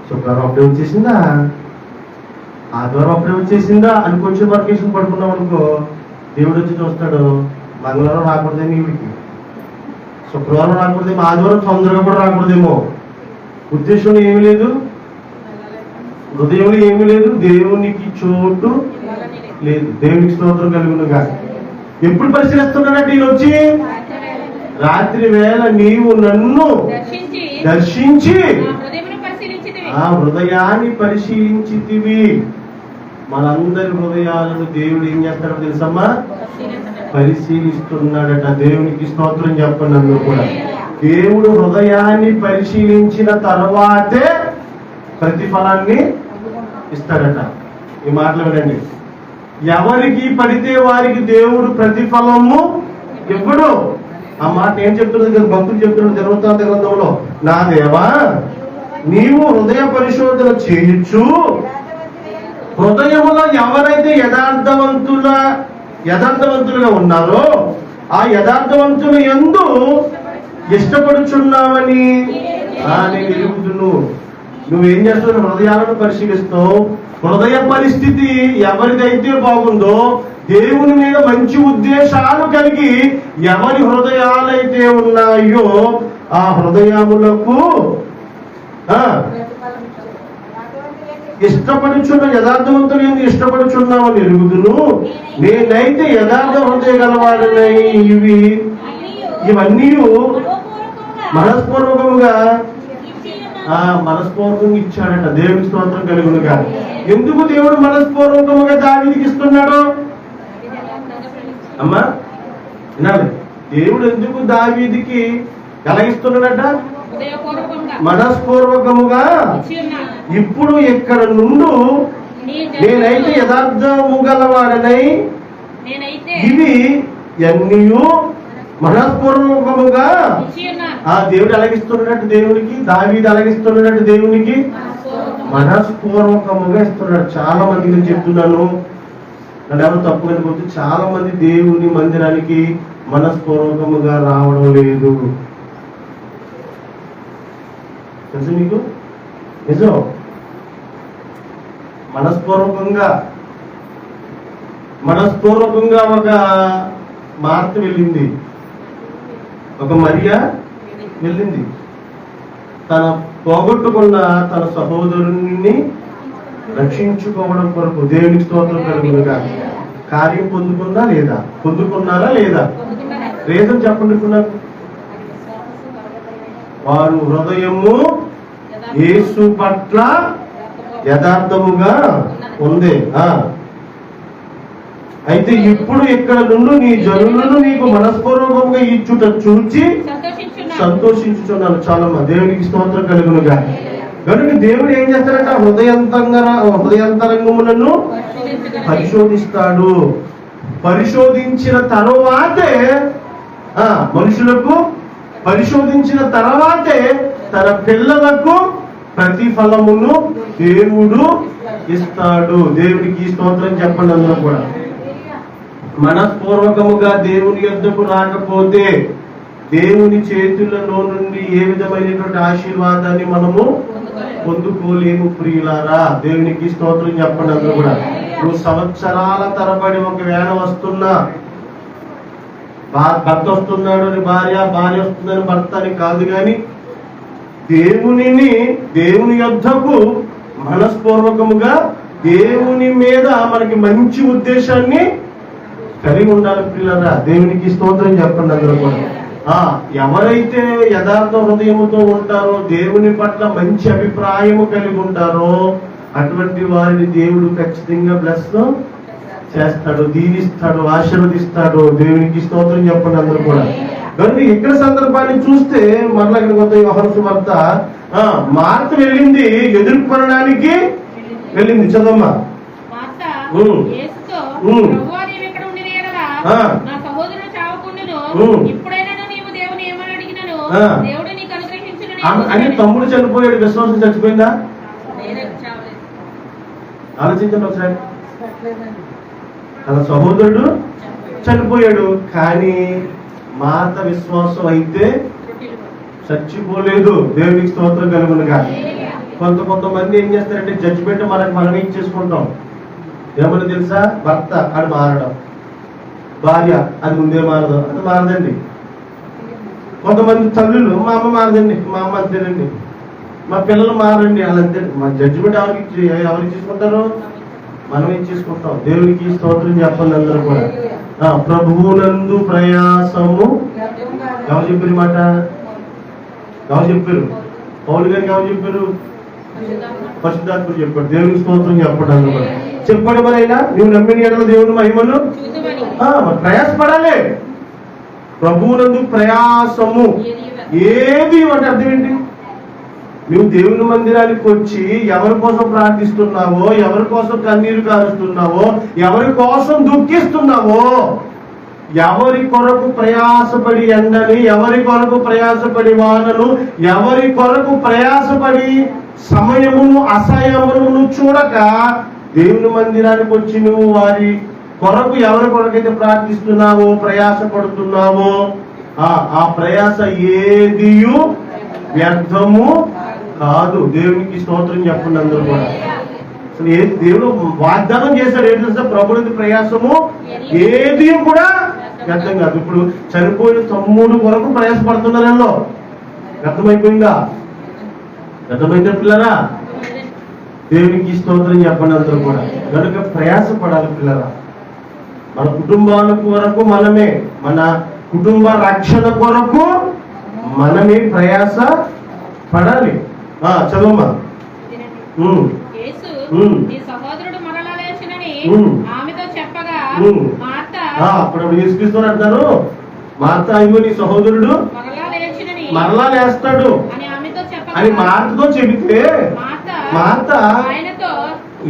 శుక్రవారం అప్పుడే వచ్చేసిందా, ఆదివారం అప్పుడే వచ్చేసిందా అని కొంచెం వర్కేషన్ పడుకున్నావు అనుకో. దేవుడు వచ్చి చూస్తాడు, మంగళవారం రాకూడదేమో ఈవిడికి, శుక్రవారం రాకూడదేమో, ఆదివారం తొందరగా కూడా రాకూడదేమో. ఉద్దేశంలో ఏమీ లేదు, హృదయంలో ఏమీ లేదు, దేవునికి చోటు లేదు. దేవునికి స్తోత్రం కలుగునుగా. ఎప్పుడు పరిశీలిస్తున్నాడంటే ఈయన వచ్చి? రాత్రి వేళ నీవు నన్ను దర్శించి ఆ హృదయమును పరిశీలించితివి. ఆ హృదయాన్ని పరిశీలించితివి. మనందరి హృదయాలను దేవుడు ఏం చేస్తాడో తెలుసమ్మా? పరిశీలిస్తున్నాడట. దేవునికి స్తోత్రం చెప్పండి. అందరూ కూడా దేవుడు హృదయాన్ని పరిశీలించిన తర్వాతే ప్రతిఫలాన్ని ఇస్తాడట. ఈ మాటలు వినండి. ఎవరికి పడితే వారికి దేవుడు ప్రతిఫలము ఇవ్వడు. ఆ మాట ఏం చెప్తున్నది కదా, భక్తులు చెప్తున్నారు దినవృత్తాంత గ్రంథంలో, నా దేవా నీవు హృదయ పరిశోధన చేయొచ్చు. హృదయములో ఎవరైతే యథార్థవంతులుగా ఉన్నారో ఆ యథార్థవంతుల యందు ఇష్టపడుచున్నావని నేను ఎరుగుదును. నువ్వేం చేస్తున్నావు? హృదయాలను పరిశీలిస్తావు. హృదయ పరిస్థితి ఎవరిదైతే బాగుందో, దేవుని మీద మంచి ఉద్దేశాలు కలిగి ఎవరి హృదయాలైతే ఉన్నాయో ఆ హృదయములకు ఇష్టపడుచున్న యథార్థవంతులు ఎందుకు ఇష్టపడుచున్నామని ఎరుగుదును. నేనైతే యథార్థ హృదయ గలవాడనై ఇవన్నీ మనస్పూర్వకముగా ఇచ్చాడట. దేవుడి స్తోత్రం కలుగునుగా. ఎందుకు దేవుడు మనస్పూర్వకముగా దావీదుకి ఇస్తున్నాడు అమ్మా? వినాలి. దేవుడు ఎందుకు దావీదుకి ఎలా ఇస్తున్నాడట? మనస్పూర్వకముగా. ఇప్పుడు ఇక్కడ నుండు నేనైతే యథార్థము గలవాడనై ఇవి అన్నీ మనస్పూర్వకముగా. ఆ దేవుడు అలగిస్తున్నట్టు దేవునికి, దావీదు అలగిస్తున్నట్టు దేవునికి మనస్పూర్వకముగా ఇస్తున్నాడు. చాలా మందికి చెప్తున్నాను, నన్ను ఎవరు తప్పుగా పోతే, చాలా మంది దేవుని మందిరానికి మనస్పూర్వకముగా రావడం లేదు. తెలుసు మీకు? నిజం. మనస్పూర్వకంగా ఒక మార్త వెళ్ళింది, ఒక మరియా వెళ్ళింది. తన పోగొట్టుకున్న తన సహోదరుని రక్షించుకోవడం కొరకు. దేవునికి స్తోత్రం కలుగునుగా. కార్యం పొందుకున్నారా లేదా? లేదని చెప్పండుకున్నారు. వారు హృదయము యేసు పట్ల యథార్థముగా ఉంది. అయితే ఇప్పుడు ఇక్కడ నుండి నీ జనులను నీకు మనస్పూర్వకంగా ఇచ్చుట చూచి సంతోషించుచున్నాను. చాలా దేవునికి స్తోత్రం కలుగునుగా. కనుక దేవుడు ఏం చేస్తాడంటే హృదయాంతరంగములను పరిశోధిస్తాడు. పరిశోధించిన తరువాతే మనుషులకు పరిశోధించిన తర్వాతే తన పిల్లలకు ప్రతిఫలమును దేవుడు ఇస్తాడు. దేవునికి స్తోత్రం చెప్పండి. అందరూ కూడా మనస్పూర్వకముగా దేవుని యొద్దకు రాకపోతే దేవుని చేతులలో నుండి ఏ విధమైనటువంటి ఆశీర్వాదాన్ని మనము పొందుకోలేము ప్రియులారా. దేవునికి స్తోత్రం చెప్పండి. అందరూ కూడా నువ్వు సంవత్సరాల తరబడి ఒకవేళ వస్తున్నా, భర్త వస్తున్నాడు అని భార్య వస్తుందని భర్త అని కాదు, కానీ దేవుని యొద్దకు మనస్పూర్వకముగా దేవుని మీద మనకి మంచి ఉద్దేశాన్ని కలిగి ఉండాలి పిల్లరా. దేవునికి స్తోత్రం చెప్పండి. అందరూ కూడా ఎవరైతే యథార్థ హృదయముతో ఉంటారో, దేవుని పట్ల మంచి అభిప్రాయము కలిగి ఉంటారో అటువంటి వారిని దేవుడు ఖచ్చితంగా బ్లెస్ చేస్తాడు, దీవిస్తాడు, ఆశీర్వదిస్తాడు. దేవునికి స్తోత్రం చెప్పండి. అందరూ కూడా కనుక ఇక్కడ సందర్భాన్ని చూస్తే మరలా కొంత యోహాను సువార్త మార్త వెళ్ళింది, ఎదుర్కొనడానికి వెళ్ళింది. చదవమ్మా. అని తమ్ముడు చనిపోయాడు, విశ్వాసం చచ్చిపోయిందా? ఆలోచించండి ఒకసారి. తన సహోదరుడు చనిపోయాడు, కానీ మార్త విశ్వాసం అయితే చచ్చిపోలేదు. దేవునికి స్తోత్రం కలుగునుగా. కొంతమంది ఏం చేస్తారంటే జడ్జిమెంట్ మనం ఏం చేసుకుంటాం. ఏమని తెలుసా? భర్త అది మారడం, భార్య అది ముందే మారదు, అది మారదండి. కొంతమంది తల్లులు, మా అమ్మ మారదండి, మా అమ్మ అంతేనండి, మా పిల్లలు మారండి, వాళ్ళంతే. మా జడ్జిమెంట్ ఎవరికి చేసుకుంటారు? మనం ఏం చేసుకుంటాం. దేవునికి స్తోత్రం చెప్పండి. అందరూ కూడా ప్రభువునందు ప్రయాసము. ఎవరు చెప్పారు మాట? ఎవరు చెప్పారు? పౌలు గారికి ఎవరు చెప్పారు? పరిశుద్ధాత్ముడు చెప్పాడు. దేవునికి స్తోత్రం చెప్పండి అందరూ. చెప్పండి మరి అయినా నువ్వు నమ్మిన ఎడల దేవుని మహిమను ప్రయాసపడాలి. ప్రభువునందు ప్రయాసము ఏది అంటే అర్థం ఏంటి? నువ్వు దేవుని మందిరానికి వచ్చి ఎవరి కోసం ప్రార్థిస్తున్నావో, ఎవరి కోసం కన్నీరు కారుస్తున్నావో, ఎవరి కోసం దుఃఖిస్తున్నావో, ఎవరి కొరకు ప్రయాసపడి ఎండని, ఎవరి కొరకు ప్రయాసపడి వానను, ఎవరి కొరకు ప్రయాసపడి సమయమును అసమయమును చూడక దేవుని మందిరానికి వచ్చి నువ్వు వారి కొరకు ఎవరి కొరకైతే ప్రార్థిస్తున్నావో, ప్రయాసపడుతున్నావో, ఆ ప్రయాస ఏదియు వ్యర్థము కాదు. దేవునికి స్తోత్రం చెప్పండి అందరూ కూడా. అసలు దేవుడు వాగ్దానం చేశాడు ఏంటి తెలుసా? ప్రభువుని ప్రయాసము ఏది కూడా వ్యర్థం కాదు. ఇప్పుడు చనిపోయిన తమ్ముడు కొరకు ప్రయాసపడుతున్నారో వ్యర్థమైపోయిందా? వ్యర్థమైతే పిల్లరా దేవునికి స్తోత్రం చెప్పండి అందరూ కూడా. కనుక ప్రయాసపడాలి పిల్లరా. మన కుటుంబాల కొరకు మనమే, మన కుటుంబ రక్షణ కొరకు మనమే ప్రయాస పడాలి. చదవమ్మా. అప్పుడు యేసుక్రీస్తు అంటారు, మార్త అయ్యో నీ సహోదరుడు మరలా లేస్తాడు అని మార్తతో చెబితే, మార్త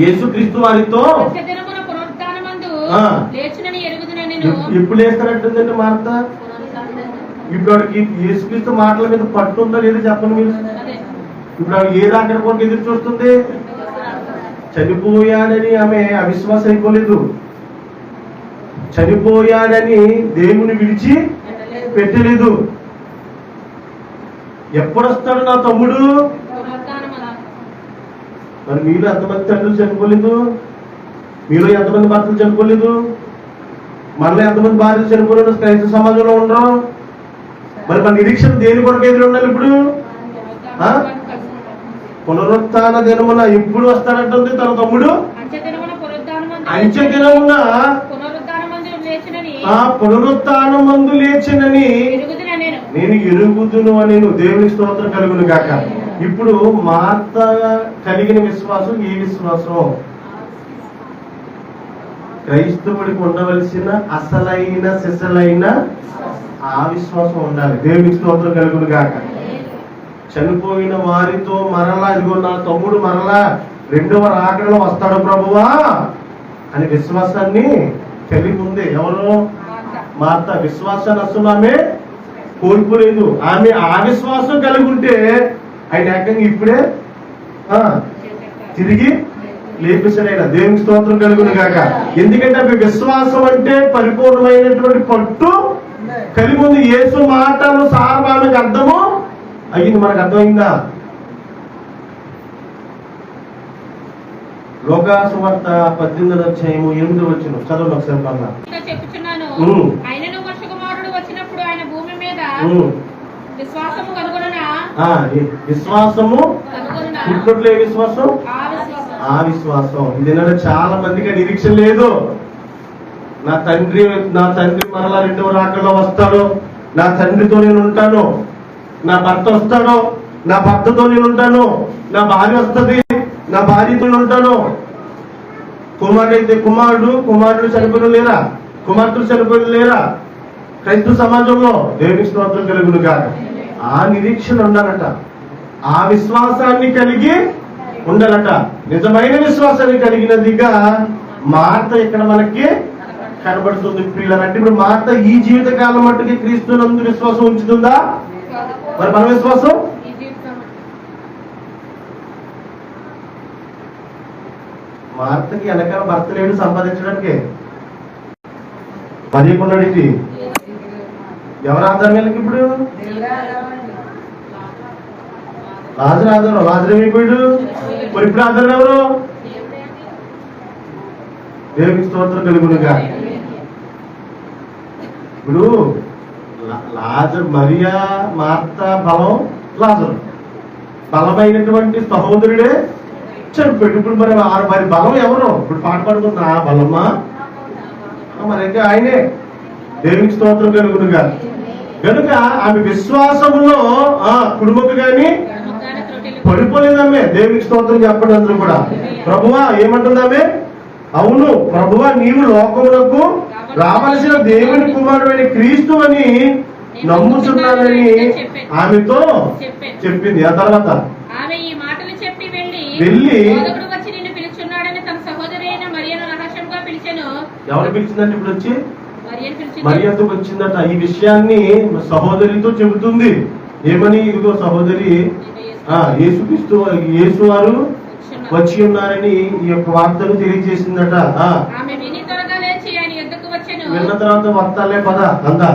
యేసుక్రీస్తు వారితో ఎప్పుడు లేస్తారంటుందండి మార్త? ఇప్పుడు వాడికి యేసుక్రీస్తు మాటల మీద పట్టు ఉందా లేదా చెప్పండి మీరు. ఇప్పుడు ఆవిడ ఏ దాకా కొరకు ఎదురు చూస్తుంది? చనిపోయాడని ఆమె అవిశ్వాసం అయిపోలేదు. చనిపోయాడని దేవుని విడిచి పెట్టలేదు. ఎప్పుడొస్తాడు నా తమ్ముడు? మరి మీలో ఎంతమంది తండ్రులు చనిపోలేదు? మీలో ఎంతమంది భర్తలు చనిపోలేదు? మనలో ఎంతమంది భార్యలు చనిపోలేదు? క్రైస్తవ సమాజంలో ఉండరు. మరి మన నిరీక్షణ దేని కొరకు ఎదురు ఉండాలి? ఇప్పుడు పునరుత్థాన దినమున ఎప్పుడు వస్తాడంటుంది తన తమ్ముడు? అంచె దినమున పునరుత్థానమందు లేచినని నేను ఎరుగుదును అని. దేవునికి స్తోత్రం కలుగును గాక. ఇప్పుడు మార్త కలిగిన విశ్వాసం ఏ విశ్వాసం? క్రైస్తవుడికి ఉండవలసిన అసలైన సిసలైన ఆ విశ్వాసం ఉండాలి. దేవునికి స్తోత్రం కలుగును గాక. చనిపోయిన వారితో మరలా ఇదిగో నా తమ్ముడు మరలా రెండవ రాకడలో వస్తాడు ప్రభువా అని విశ్వాసాన్ని కలిగి ఉంది. ఎవరు? మార్త. విశ్వాసాన్ని అసలు ఆమె కోల్పోలేదు. ఆమె ఆ విశ్వాసం కలిగి ఉంటే ఆయన ఏకంగా ఇప్పుడే తిరిగి లేపేశాడు. దేవునికి స్తోత్రం కలుగును గాక. ఎందుకంటే ఆమె విశ్వాసం అంటే పరిపూర్ణమైనటువంటి పట్టు కలిగి ఉంది. యేసు మాటలు సార్వానికి అర్థము అయ్యింది. మనకు అర్థమైందా? లోకాసువార్త 18వ అధ్యాయము 8వ వచనం చదవండి ఒకసారి. పన్నా ఆయనను మనుష్యకుమారుడు వచ్చినప్పుడు ఆయన భూమి మీద విశ్వాసము కనుగొనునా? విశ్వాసము పుట్టుట్లో ఏ విశ్వాసం? ఆ విశ్వాసం. ఇది చాలా మందికి నిరీక్షణ లేదు. నా తండ్రి మరలా రెండవ రాకడలో వస్తాడు, నా తండ్రితో నేను ఉంటాను, నా భర్త వస్తాడు, నా భర్తతో నేను ఉంటాను, నా భార్య వస్తుంది, నా భార్యతో ఉంటాను. కుమారుడు చనిపోయిన లేరా? కుమార్తెలు చనిపోయిన లేరా? క్రైస్తవ సమాజంలో దేవునికి స్తోత్రం కలుగును కాక. ఆ నిరీక్షణ ఉండాలట. ఆ విశ్వాసాన్ని కలిగి ఉండాలట. నిజమైన విశ్వాసాన్ని కలిగినదిగా మార్త ఇక్కడ మనకి కనబడుతుంది ప్రియులంటే. ఇప్పుడు మార్త ఈ జీవిత కాలం మట్టుకి క్రీస్తునందు విశ్వాసం ఉంచుతుందా? మరి మన విశ్వాసం మార్తకి వెనకాల భర్త లేడు సంపాదించడానికి. పదికున్నాడు. ఇది ఎవరు ఆధారం వీళ్ళకి? ఇప్పుడు లాజరు ఆధారం. లాజరు ఏమైపోయాడు? మరి ఇప్పుడు ఆధారం ఎవరు? దేవునికి స్తోత్రం కలుగునుగా. ఇప్పుడు లాజరు, మరియా, మార్త బలం, లాజరు బలమైనటువంటి సహోదరుడే చనిపోయాడు. ఇప్పుడు మరి బలం ఎవరు? ఇప్పుడు పాట పాడుతున్నా బలమ్మా మరి ఇంకా ఆయనే. దేవునికి స్తోత్రం కలుగునుగా. కనుక ఆమె విశ్వాసములో కుడుముకు గాని పడిపోలేదామే. దేవునికి స్తోత్రం చెప్పండి అందరూ కూడా. ప్రభువా ఏమంటుందామే? అవును ప్రభువా, నీవు లోకములకు రావలసిన దేవుని కుమారుడైన క్రీస్తు అని నమ్ముతున్నానని ఆమెతో చెప్పింది. ఆ తర్వాత ఆమె ఈ మాటలు చెప్పి వెళ్ళి బోధకుడు వచ్చి నిన్ను పిలుచున్నాడని తన సహోదరి అయిన మరియను రహస్యంగా పిలిచెను. ఎవరు పిలిచిందంటే ఇప్పుడు వచ్చి మరియను పిలిచింది. మరియతో వచ్చిందట. ఈ విషయాన్ని సహోదరితో చెబుతుంది. ఏమని? ఇదిగో సహోదరి, యేసుక్రీస్తు యేసు వారు వచ్చి ఉన్నారని ఈ యొక్క వార్తను తెలియజేసిందట. ఆమె విని త్వరగా లేచి ఆయన యొద్దకు వచ్చెను. విన్న తర్వాత వస్తాలే పద అందా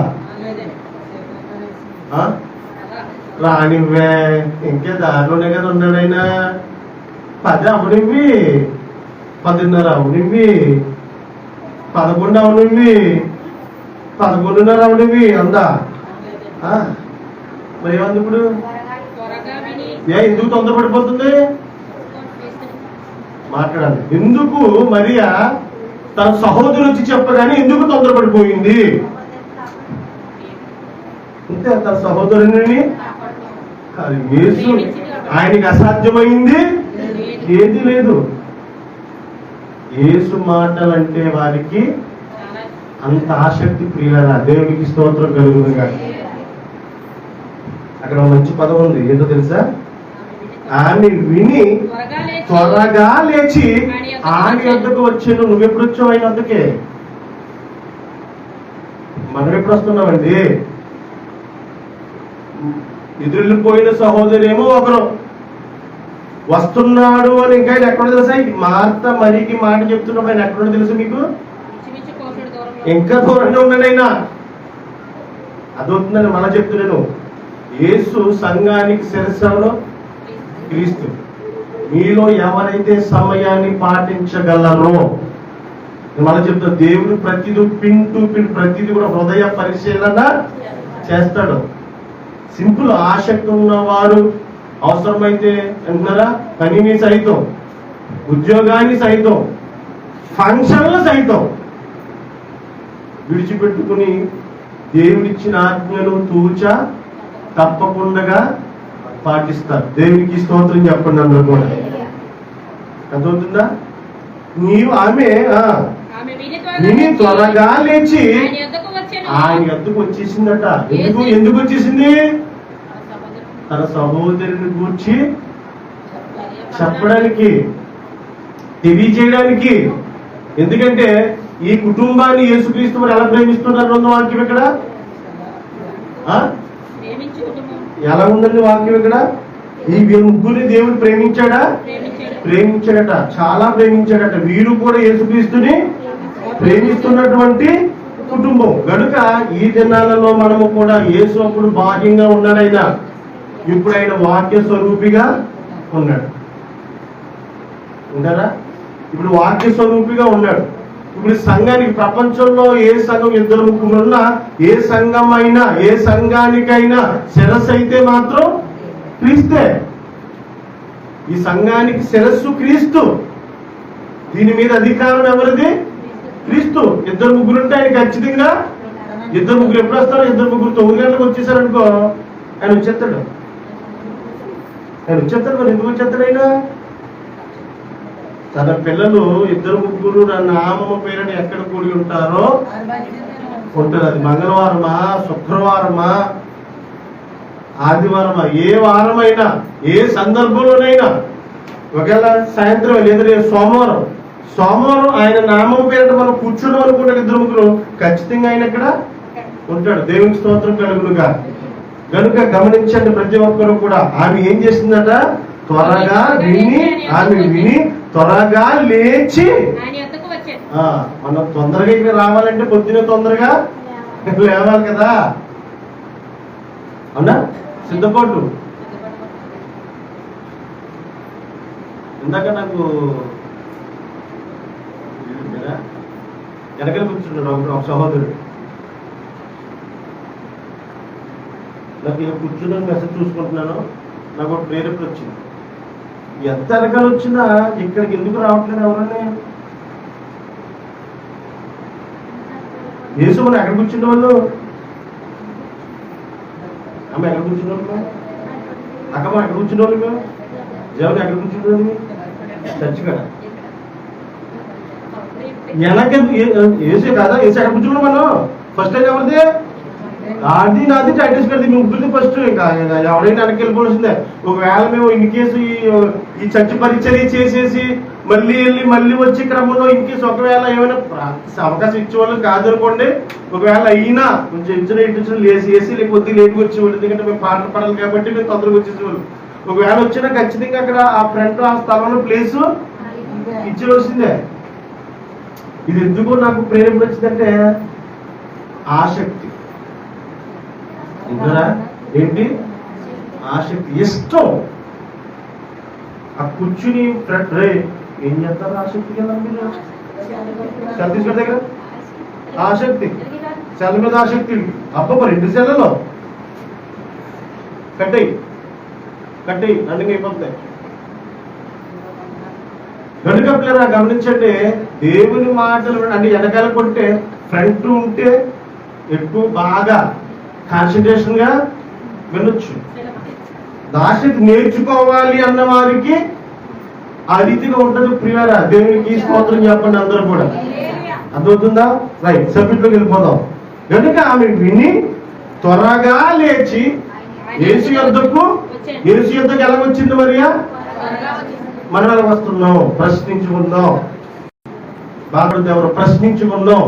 రానివ్వే, ఇంకే దారిలోనే కదా ఉన్నాడు ఆయన. 10 అవనివ్వి, 10:30 అవనివ్వి, 11 అవనివ్వి, 11:30 అవనివ్వి అందా. మరి ఏమంది ఇప్పుడు? ఎందుకు తొందరపడిపోతుంది? మాట్లాడాలి. ఎందుకు మరియా తన సహోదరు వచ్చి చెప్పగానే ఎందుకు తొందరపడిపోయింది? అంతే, తన సహోదరుని యేసు ఆయనకి అసాధ్యమైంది ఏది లేదు. యేసు మాటలంటే వారికి అంత ఆసక్తి. ప్రియులారా, దేవునికి స్తోత్రం కలుగునుగా. అక్కడ మంచి పదం ఉంది, ఏంటో తెలుసా? ఆమె విని త్వరగా లేచి ఆయన వద్దకు వచ్చాను. నువ్వెప్పుడు వచ్చావు ఆయన వద్దకే? మనం ఎప్పుడు వస్తున్నామండి? ఎదురెళ్ళిపోయిన సహోదరి ఏమో ఒకరు వస్తున్నాడు అని ఇంకా ఎక్కడ తెలుసా? మార్త మరికి మాట చెప్తున్నా ఆయన ఎక్కడ తెలుసు మీకు? ఇంకా దూరంగా ఉన్నాడు ఆయన. అదవుతుందని మళ్ళా చెప్తున్నాను. యేసు సంఘానికి శిరస్సులో క్రీస్తు. మీలో ఎవరైతే సమయాన్ని పాటించగలరో, మళ్ళీ చెప్తాను, దేవుడు ప్రతిదీ పిన్ టు పిన్ ప్రతిదీ కూడా హృదయ పరిశీలన చేస్తాడు. సింపుల్. ఆసక్తి ఉన్నవారు అవసరమైతే అంటున్నారా, పనిని సైతం, ఉద్యోగాన్ని సైతం, ఫంక్షన్లు సైతం విడిచిపెట్టుకుని దేవుడిచ్చిన ఆజ్ఞను తూచా తప్పకుండా పాటిస్తారు. దేవునికి స్తోత్రం చెప్పండి అందరూ కూడా. అర్థమవుతుందా? ఆమె విని త్వరగా లేచి ఆయన ఎద్దుకు వచ్చేసిందట. ఎందుకు వచ్చేసింది? తన సహోదరుని గూర్చి చెప్పడానికి, తెలియజేయడానికి. ఎందుకంటే ఈ కుటుంబాన్ని యేసుక్రీస్తు వారు ఎలా ప్రేమిస్తున్నారు? 2వ వాక్యం ఇక్కడ ఎలా ఉందండి వాక్యం ఇక్కడ? ఈ ముగ్గురిని దేవుడు ప్రేమించాడట, చాలా ప్రేమించాడట. వీరు కూడా యేసుక్రీస్తుని ప్రేమిస్తున్నటువంటి కుటుంబం గనుక ఈ దినాలలో మనము కూడా యేసు అప్పుడు బాహ్యంగా ఉన్నాడైనా ఇప్పుడు ఆయన వాక్య స్వరూపిగా ఉన్నాడు. ఉన్నారా? ఇప్పుడు వాక్య స్వరూపిగా ఉన్నాడు. ఇప్పుడు సంఘానికి, ప్రపంచంలో ఏ సంఘం 2 ముగ్గురు ఉన్నా, ఏ సంఘం అయినా, ఏ సంఘానికైనా శిరస్సు అయితే మాత్రం క్రీస్తే. ఈ సంఘానికి శిరస్సు క్రీస్తు. దీని మీద అధికారం ఎవరిది? క్రీస్తు. 2 ముగ్గురు ఉంటే ఆయన ఖచ్చితంగా 2 ముగ్గురు ఎప్పుడు వస్తారు? 2 ముగ్గురు 9 గంటలకు వచ్చేసారనుకో ఆయన వచ్చేస్తాడు. మరి ఎందుకు వచ్చేస్తాడు ఆయన? తన పిల్లలు 2 ముగ్గురు నా నామము పేరున ఎక్కడ కూడి ఉంటారో ఉంటారు. అది మంగళవారమా, శుక్రవారమా, ఆదివారమా, ఏ వారమైనా, ఏ సందర్భంలోనైనా, ఒకవేళ సాయంత్రం లేదా సోమవారం ఆయన నామం పేరిట మనం కూర్చున్నాం అనుకుంటే 2 ముగ్గురు ఖచ్చితంగా ఆయన ఇక్కడ ఉంటాడు. దేవునికి స్తోత్రం కలుగునుగా. కనుక గమనించండి ప్రతి ఒక్కరు కూడా. ఆమె ఏం చేసిందట? ఆమె విని త్వరగా లేచి. మనం తొందరగా ఇక్కడ రావాలంటే పొద్దున తొందరగా లేవాలి కదా. అవునా? సిద్ధపాటు. ఇందాక నాకు వెనకలు కూర్చున్నాడు ఒక సహోదరుడు. నాకు ఇలా కూర్చున్నాను, మెసేజ్ చూసుకుంటున్నాను, నాకు ఒక ప్రేరేపణ వచ్చింది. ఎంత వెనకాల వచ్చినా ఇక్కడికి ఎందుకు రావట్లేదు ఎవరన్నా? యేసు మనం ఎక్కడ కూర్చున్న వాళ్ళు? అమ్మ ఎక్కడ కూర్చున్న వాళ్ళు? అక్కమ్మ ఎక్కడ కూర్చున్న వాళ్ళు? జగన్ ఎక్కడ కూర్చుంటుంది? చర్చి కాడ వెనక ఏసీ కాదా? ఏసీ ఎక్కడ కూర్చున్నాం మనం? ఫస్ట్ టైం ఎవరిది? అది నాది టైటిల్స్ కడితే ముగ్గురిది ఫస్ట్. ఇంకా ఎవరైనా వెనక్కి వెళ్ళిపోవాల్సిందే. ఒకవేళ మేము ఇన్ కేసు ఈ చర్చి పరిచర్య చేసేసి మళ్ళీ వచ్చే క్రమంలో ఇన్ కేసు ఒకవేళ ఏమైనా అవకాశం ఇచ్చేవాళ్ళు కాదు అనుకోండి, ఒకవేళ అయినా కొంచెం ఇచ్చిన ఏసీ లేకపోతే లేట్గా వచ్చేవాళ్ళు. ఎందుకంటే మేము పాటలు పడాలి కాబట్టి మేము తొందరగా వచ్చేసేవాళ్ళు. ఒకవేళ వచ్చినా ఖచ్చితంగా అక్కడ ఆ ఫ్రంట్ ఆ స్థలంలో ప్లేస్ ఇచ్చేవలసిందే. ఇది ఎందుకు నాకు ప్రేరణ వచ్చిందంటే ఆసక్తి. ఇంకరా ఏంటి? ఆసక్తి, ఇష్టం. ఆ కూర్చుని రే ఏం చేస్తారు? ఆసక్తికి వెళ్ళాలి మీరు ఛత్తీస్గఢ్ దగ్గర ఆసక్తి, సెల మీద ఆసక్తి. అబ్బా 2 సెలలో కట్టయి రన్నింగ్ అయిపోతాయి. కనుక పిల్లరా గమనించండి, దేవుని మాటలు అంటే వెనకాల కొట్టే ఫ్రంట్ ఉంటే ఎక్కువ బాగా కాన్సన్ట్రేషన్ గా వినొచ్చు. ఆసక్తి నేర్చుకోవాలి అన్న వారికి ఆ రీతిగా ఉంటుంది. ప్రియారా దేవునికి స్తోత్రం చెప్పండి అందరూ కూడా. అర్థమవుతుందా? రైట్, సబ్జెక్ట్ లోకి వెళ్ళిపోదాం. కనుక ఆమె విని త్వరగా లేచి యేసు యొద్దకు ఎలా వచ్చింది మరియా? మనం ఎలా వస్తున్నాం? ప్రశ్నించుకుందాం. బాబుడు ఎవరు? ప్రశ్నించుకుందాం.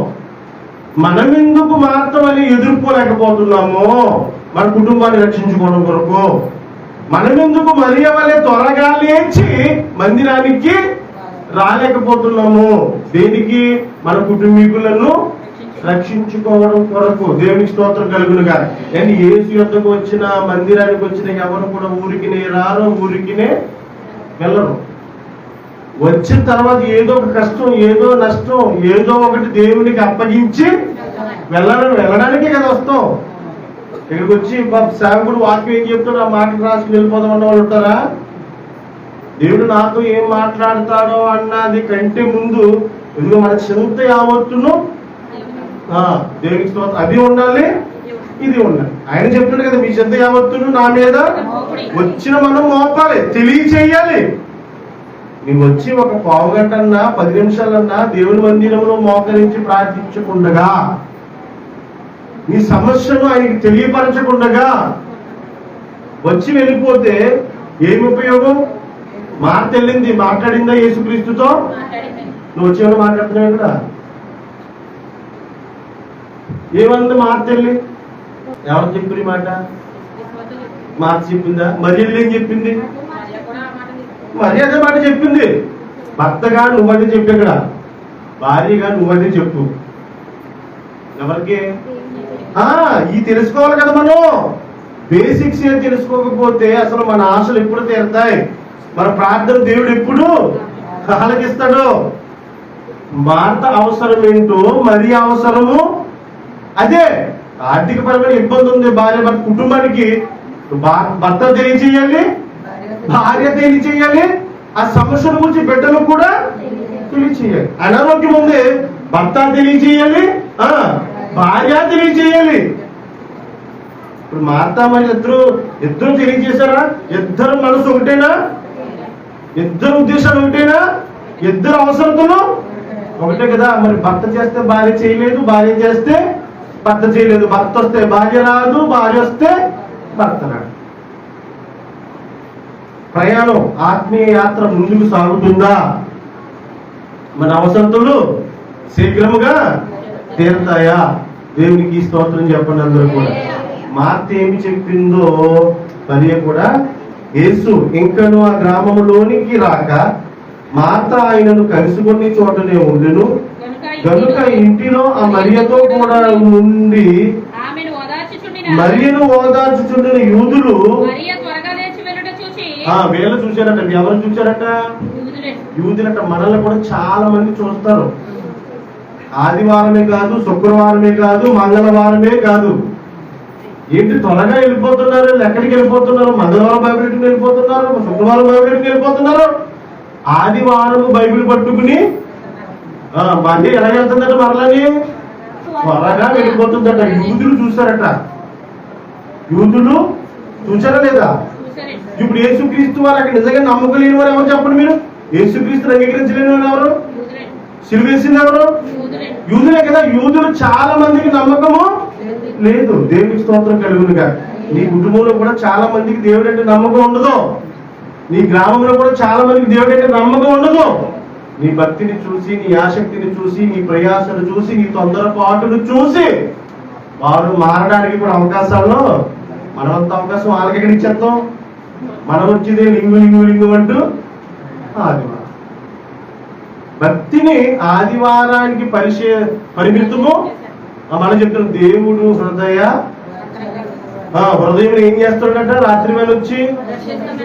మనం ఎందుకు మాత్రమని ఎదుర్కోలేకపోతున్నాము మన కుటుంబాన్ని రక్షించుకోవడం కొరకు? మనం ఎందుకు మరియ వలె త్వరగా లేచి మందిరానికి రాలేకపోతున్నాము? దేనికి? మన కుటుంబీకులను రక్షించుకోవడం కొరకు. దేవునికి స్తోత్రం కలుగునుగా. అండ్ యేసు యొద్దకు వచ్చిన మందిరానికి వచ్చిన ఎవరు కూడా ఊరికినే రారు, ఊరికినే వెళ్ళరు. వచ్చిన తర్వాత ఏదో ఒక కష్టం, ఏదో నష్టం, ఏదో ఒకటి దేవునికి అప్పగించి వెళ్ళడానికే కదా వస్తాం. ఇక్కడికి వచ్చి సేవకుడు వాక్యం ఏం చెప్తాడో ఆ మాటలు రాసుకుని వెళ్ళిపోదాం అన్న వాళ్ళు ఉంటారా? దేవుడు నాతో ఏం మాట్లాడతాడో అన్నది కంటే ముందు ఎందుకు మన చింత యావత్తును దేవునికి స్తోత్రం అది ఉండాలి, ఇది ఉండాలి. ఆయన చెప్తున్నాడు కదా, మీ చింత యావత్తును నా మీద వచ్చిన మనం మోపాలి, తెలియచేయాలి. నువ్వు వచ్చి ఒక పావు గంటన్నా 10 నిమిషాలన్నా దేవుని మందిరంలో మోకరించి ప్రార్థించకుండగా, నీ సమస్యను ఆయనకి తెలియపరచకుండగా వచ్చి వెళ్ళిపోతే ఏమి ఉపయోగం? మార్త వెళ్ళింది, మాట్లాడిందా యేసుక్రీస్తుతో? నువ్వు వచ్చేవాళ్ళు మాట్లాడుతున్నావు ఇక్కడ. ఏమంది మార్త వెళ్ళి? ఎవరు చెప్పి మాట? మార్త చెప్పిందా? మరి వెళ్ళి ఏం చెప్పింది? మరి అదే మాట చెప్పింది. భర్తగా నువ్వదే చెప్పు, ఇక్కడ భార్యగా నువ్వదే చెప్పు. ఎవరికి? ఈ తెలుసుకోవాలి కదా మనం. బేసిక్స్ ఏం తెలుసుకోకపోతే అసలు మన ఆశలు ఎప్పుడు తీరుతాయి? మన ప్రార్థన దేవుడు ఎప్పుడు ఆలకిస్తాడు? మార్త అవసరం ఏంటో మరి అవసరము అదే. ఆర్థిక పరమైన ఇబ్బంది ఉంది భార్య భర్త కుటుంబానికి, భర్త తెలియచేయాలి, భార్య తెలియచేయాలి, ఆ సమస్యల గురించి బిడ్డలు కూడా తెలియచేయాలి. అనారోగ్యం ఉంది, భర్త తెలియచేయాలి, భార్య తెలియచేయాలి. ఇప్పుడు మార్తా మరి ఇద్దరు తెలియజేశారా? ఇద్దరు మనసు ఒకటేనా? ఇద్దరు ఉద్దేశాలు ఒకటేనా? ఇద్దరు అవసరతలు ఒకటే కదా. మరి భర్త చేస్తే భార్య చేయలేదు, భార్య చేస్తే భర్త చేయలేదు, భర్త వస్తే భార్య రాదు, భార్య వస్తే భర్త రాదు. ప్రయాణం ఆత్మీయ యాత్ర ముందుకు సాగుతుందా? మన అవసరతలు శీఘ్రముగా తీరుతాయా? దేవునికి స్తోత్రం చెప్పండి అందరూ కూడా. మార్త ఏమి చెప్పిందో మరియ కూడా. యేసు ఇంకను ఆ గ్రామంలోనికి రాక మార్త ఆయనను కలుసుకుని చోటనే ఉండెను. కనుక ఇంటిలో ఆ మరియతో కూడా ఉండి మరియను ఓదార్చుచుండిన యూదులు వీళ్ళు చూశారట. ఎవరు చూశారట? యూదులట. మనల్ని కూడా చాలా మంది చూస్తారు. ఆదివారమే కాదు, శుక్రవారమే కాదు, మంగళవారమే కాదు. ఏంటి త్వరగా వెళ్ళిపోతున్నారు? ఎక్కడికి వెళ్ళిపోతున్నారు? మంగళవారం బైబిల్కి వెళ్ళిపోతున్నారు, శుక్రవారం బైబిల్కి వెళ్ళిపోతున్నారు, ఆదివారం బైబిల్ పట్టుకుని మళ్ళీ ఎలా వెళ్తుందట? మరలని త్వరగా వెళ్ళిపోతుందట. యూదులు చూశారట. యూదులు చూసారా లేదా? ఇప్పుడు యేసుక్రీస్తు వారు అక్కడ నిజంగా నమ్మకం లేని వారు ఎవరు చెప్పండి మీరు? యేసుక్రీస్తుని అంగీకరించలేని వారు ఎవరు? సిలువేసింది ఎవరు? యూదులే కదా. యూదులు చాలా మందికి నమ్మకము లేదు. దేవునికి స్తోత్రం కలుగునుగా. నీ కుటుంబంలో కూడా చాలా మందికి దేవుడు అంటే నమ్మకం ఉండదు. నీ గ్రామంలో కూడా చాలా మందికి దేవుడు అంటే నమ్మకం ఉండదు. నీ భక్తిని చూసి, నీ ఆసక్తిని చూసి, నీ ప్రయాసను చూసి, నీ తొందరపాటును చూసి వారు మారడానికి కూడా అవకాశాల్లో మనమంత అవకాశం వాళ్ళకి ఎక్కడ ఇచ్చేస్తాం? మనం వచ్చిందే లింగు లింగు లింగు అంటూ ఆదివారం. భక్తిని ఆదివారానికి పరిమితము మనం చెప్తున్న దేవుడు హృదయం ఏం చేస్తాడంట? రాత్రి వేళ వచ్చి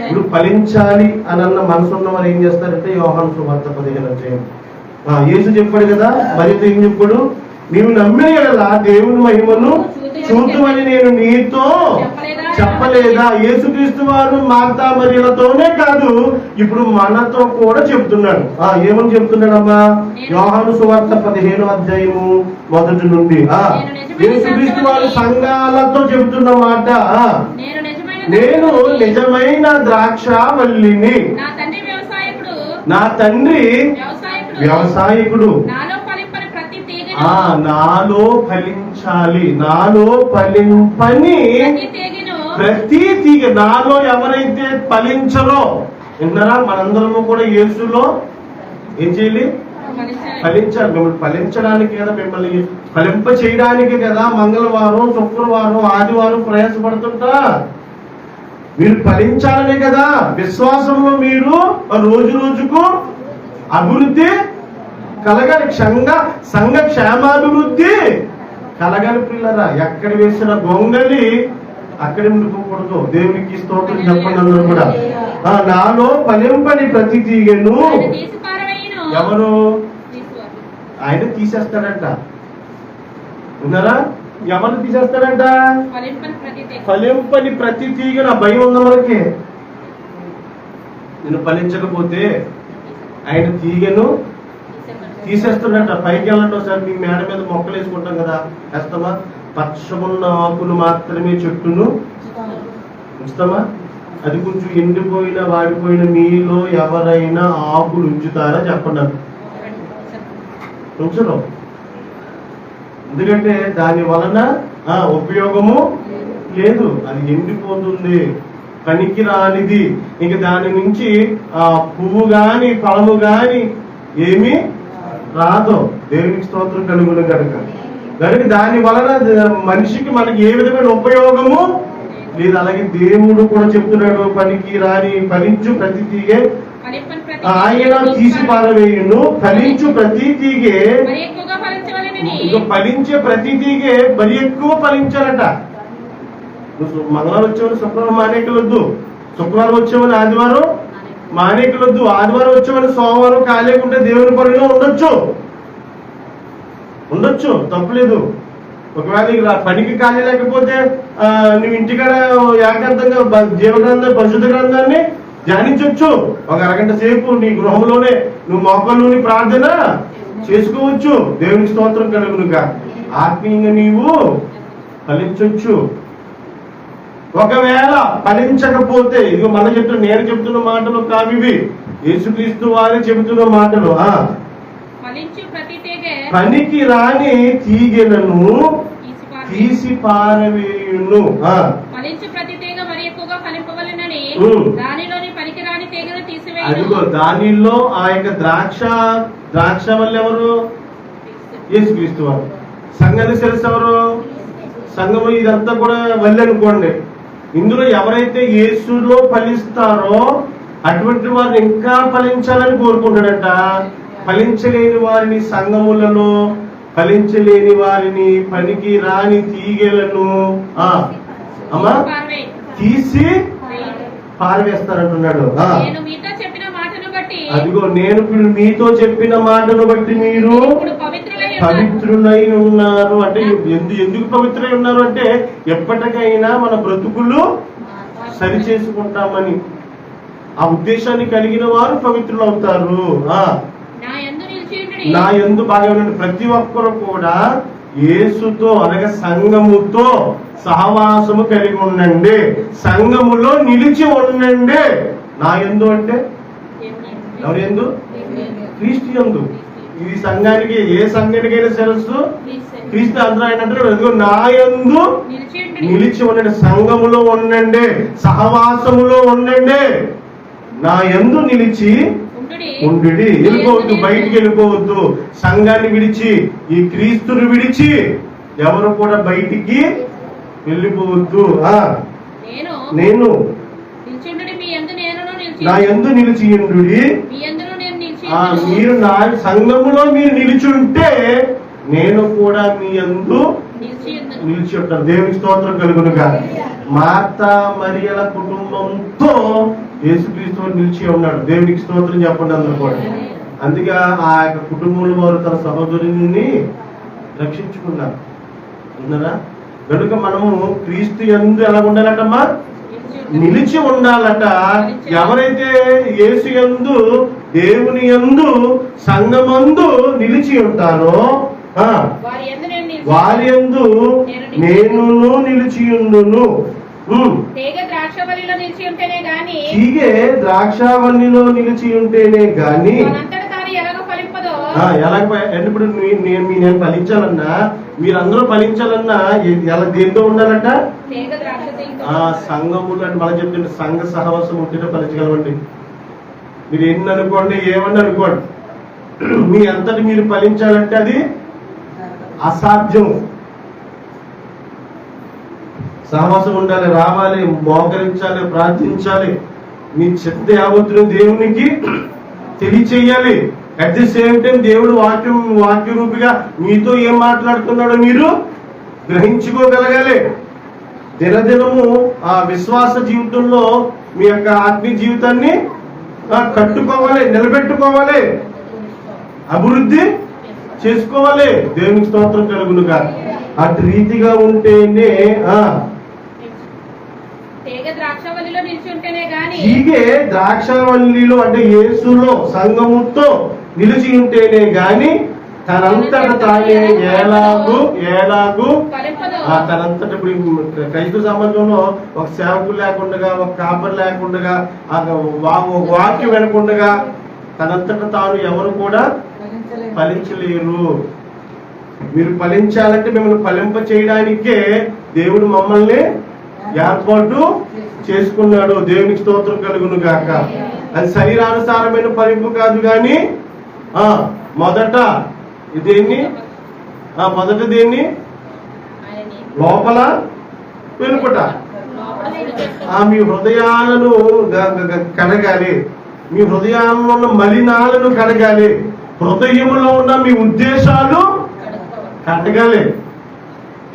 ఇప్పుడు ఫలించాలి అని అన్న మనసు ఉన్న వారు ఏం చేస్తారంటే యోహాను సువార్త 15 యేసు చెప్పాడు కదా, మరింత ఏం చెప్పాడు? నీవు నమ్మిన యెడల దేవుని మహిమను చూద్దుమని నేను నీతో చెప్పలేదా? యేసుక్రీస్తు వారు మార్తా మరియలతోనే కాదు, ఇప్పుడు మనతో కూడా చెప్తున్నాడు. ఏమని చెప్తున్నాడమ్మా? యోహాను సువార్త 15 నుండి యేసుక్రీస్తు వారు సంఘాలతో చెబుతున్న మాట, నేను నిజమైన ద్రాక్షవల్లిని, నా తండ్రి వ్యవసాయకుడు. నాలో ఫలించాలి, నాలో ఫలింపని ప్రతి తీగ. నాలో ఎవరైతే ఫలించరో, విన్నారా? మనందరము కూడా యేసులో ఏం చేయాలి? ఫలించాలి. మిమ్మల్ని ఫలించడానికి కదా, మిమ్మల్ని ఫలింప చేయడానికి కదా మంగళవారం, శుక్రవారం, ఆదివారం ప్రయాసపడుతుంటా. మీరు ఫలించాలనే కదా. విశ్వాసంలో మీరు రోజు రోజుకు అభివృద్ధి కలగాలి. సంఘ క్షేమాభివృద్ధి కలగాలి. పిల్లరా, ఎక్కడ వేసిన గొంగలి అక్కడే ఉండిపోకూడదు. దేవునికి స్తోత్రం చెప్పండి అందరూ కూడా. నాలో ఫలింపని ప్రతి తీగను ఎవరు? ఆయన తీసేస్తాడంట. విన్నారా? ఎవరు తీసేస్తాడంట? ఫలింపని ప్రతి తీగ. నా భయం ఉందా మనకి? నేను ఫలించకపోతే ఆయన తీగను తీసేస్తాడంట. పైకి వెళ్ళండి ఒకసారి. మీ మేడ మీద మొక్కలు వేసుకుంటాం కదా, వేస్తామా? పచ్చగున్న ఆకులు మాత్రమే చెట్టును ఉంచుతామా? అది కొంచెం ఎండిపోయిన వాడిపోయిన మీలో ఎవరైనా ఆకులు ఉంచుతారా? చెప్పండి. ఉంచరు. ఎందుకంటే దాని వలన ఉపయోగము లేదు. అది ఎండిపోతుంది, పనికి రానిది. ఇంక దాని నుంచి పువ్వు గాని ఫలము గాని ఏమీ రాదు. దేవునికి స్తోత్రం కలుగును కనుక దాని వలన మనిషికి మనకి ఏ విధమైన ఉపయోగము లేదు. అలాగే దేవుడు కూడా చెప్తున్నాడు, పనికి రాని ఫలించు ప్రతి తీగే ఆయన తీసి పారవేయును. ఫలించు ప్రతి తీగే, ఫలించే ప్రతి తీగే మరి ఎక్కువ ఫలించాలట. మంగళవారం వచ్చేవారు శుక్రవారం మానేకలొద్దు, శుక్రవారం వచ్చేవారు ఆదివారం మానేకలొద్దు, ఆదివారం వచ్చేవారు సోమవారం ఖాళీగా దేవుని పనిలో ఉండొచ్చు, తప్పులేదు. ఒకవేళ పనికి ఖాళీ లేకపోతే నువ్వు ఇంటికాడ ఏకాంతంగా జీవగ్రంథం పరిశుద్ధ గ్రంథాన్ని ధ్యానించవచ్చు. ఒక అరగంట సేపు నీ గృహంలోనే నువ్వు మోకాల్లోని ప్రార్థన చేసుకోవచ్చు. దేవునికి స్తోత్రం కలుగునుగా. ఆత్మీయంగా నీవు ఫలించవచ్చు. ఒకవేళ ఫలించకపోతే, ఇదిగో మనం చెప్తున్నా, నేను చెప్తున్న మాటలు కావివి, యేసుక్రీస్తు వారే చెబుతున్న మాటలు. పనికి రాని తీగెలను తీసి పారవేయును. అదిగో దానిలో ఆ యొక్క ద్రాక్ష వల్ల ఎవరు? యేసుక్రీస్తు వారు. సంఘాన్ని తెలుసు ఎవరు? సంఘము. ఇదంతా కూడా వల్లి అనుకోండి. ఇందులో ఎవరైతే యేసులో ఫలిస్తారో అటువంటి వారిని ఇంకా ఫలించాలని కోరుకుంటాడట. ఫలించలేని వారిని సంఘములలో, ఫలించలేని వారిని, పనికి రాని తీగెలను అమ్మా తీసి పారవేస్తారంటున్నాడు. అదిగో నేను మీతో చెప్పిన మాటను బట్టి మీరు పవిత్రులై ఉన్నారు. అంటే ఎందుకు పవిత్రులై ఉన్నారు అంటే, ఎప్పటికైనా మన బ్రతుకులు సరి చేసుకుంటామని ఆ ఉద్దేశాన్ని కలిగిన వారు పవిత్రులు అవుతారు. నా యందు బాగా ప్రతి ఒక్కరు కూడా యేసుతో అనగా సంఘముతో సహవాసము కలిగి ఉండండి, సంఘములో నిలిచి ఉండండి. నా యందు అంటే ఎవరి యందు? క్రీస్తు యందు. ఈ సంఘానికి, ఏ సంఘానికైనా శిరస్సు క్రీస్తు. అందరూ ఆయన అంటారు నా యందు నిలిచి ఉండండి, సంఘములో ఉండండి, సహవాసములో ఉండండి. నా యందు నిలిచి ఉండుడి. వెళ్ళిపోవద్దు, బయటికి వెళ్ళిపోవద్దు. సంఘాన్ని విడిచి, ఈ క్రీస్తుని విడిచి ఎవరు కూడా బయటికి వెళ్ళిపోవద్దు. నేను నా యందు నిలిచి ఉండుడి. మీరు నా సంఘములో మీరు నిలిచి ఉంటే నేను కూడా మీ యందు నిలిచి ఉంటాను. దేవునికి స్తోత్రం కలుగునుగా. మార్తా మరియల కుటుంబంతో యేసుక్రీస్తు నిలిచి ఉన్నాడు. దేవునికి స్తోత్రం చెప్పండి అందరూ కూడా. అందుకే ఆ యొక్క కుటుంబంలో వారు తన సహోదరుని రక్షించుకున్నారు. ఉన్నారా? కనుక మనము క్రీస్తు యందు ఎలా ఉండాలటమ్మా? నిలిచి ఉండాలట. ఎవరైతే యేసు యందు, దేవుని యందు, సంఘమందు నిలిచి ఉంటారో వారి యందు నేను నిలిచి ఉండును. తీగె ద్రాక్షవల్లిలో నిలిచి ఉంటేనే గాని ఇప్పుడు నేను ఫలించాలన్నా, మీరందరూ ఫలించాలన్నా దేంతో ఉండాలంట? సంఘములు అంటే మనం చెప్తుంటే సంఘ సహవాసం ఉంటేనే ఫలించగలమండి. మీరు ఎన్ని అనుకోండి, ఏమని అనుకోండి, మీ అంతటి మీరు ఫలించాలంటే అది అసాధ్యం. సహవాసం ఉండాలి, రావాలి, మోకరించాలి, ప్రార్థించాలి, మీ చిత్త యావత్తును దేవునికి తెలియచేయాలి. అట్ ది సేమ్ టైం దేవుడు వాక్య రూపిగా మీతో ఏం మాట్లాడుతున్నాడో మీరు గ్రహించుకోగలగాలి. దినదినము ఆ విశ్వాస జీవితంలో మీ యొక్క ఆత్మీయ జీవితాన్ని కట్టుకోవాలి, నిలబెట్టుకోవాలి, అభివృద్ధి చేసుకోవాలి. దేవునికి స్తోత్రం కలుగునుగా. అటు రీతిగా ఉంటేనే హీగే ద్రాక్షవల్లిలో అంటే యేసులో సంఘముతో నిలిచి ఉంటేనే గాని తనంతట తానే ఏలాగు తనంతట. ఇప్పుడు క్రైస్తవ సమాజంలో ఒక సేవకులు లేకుండా, ఒక కాపరి లేకుండా, వాక్యం వినకుండా తనంతట తాను ఎవరు కూడా ఫలించలేరు. మీరు ఫలించాలంటే మిమ్మల్ని ఫలింప చేయడానికే దేవుడు మమ్మల్ని ఏర్పాటు చేసుకున్నాడు. దేవునికి స్తోత్రం కలుగును గాక. అది శరీరానుసారమైన ఫలింపు కాదు కానీ మొదట దేన్ని లోపల వెలుపట మీ హృదయాలను కడగాలి, మీ హృదయాలలో ఉన్న మలినాలను కడగాలి, హృదయంలో ఉన్న మీ ఉద్దేశాలు కడగాలి,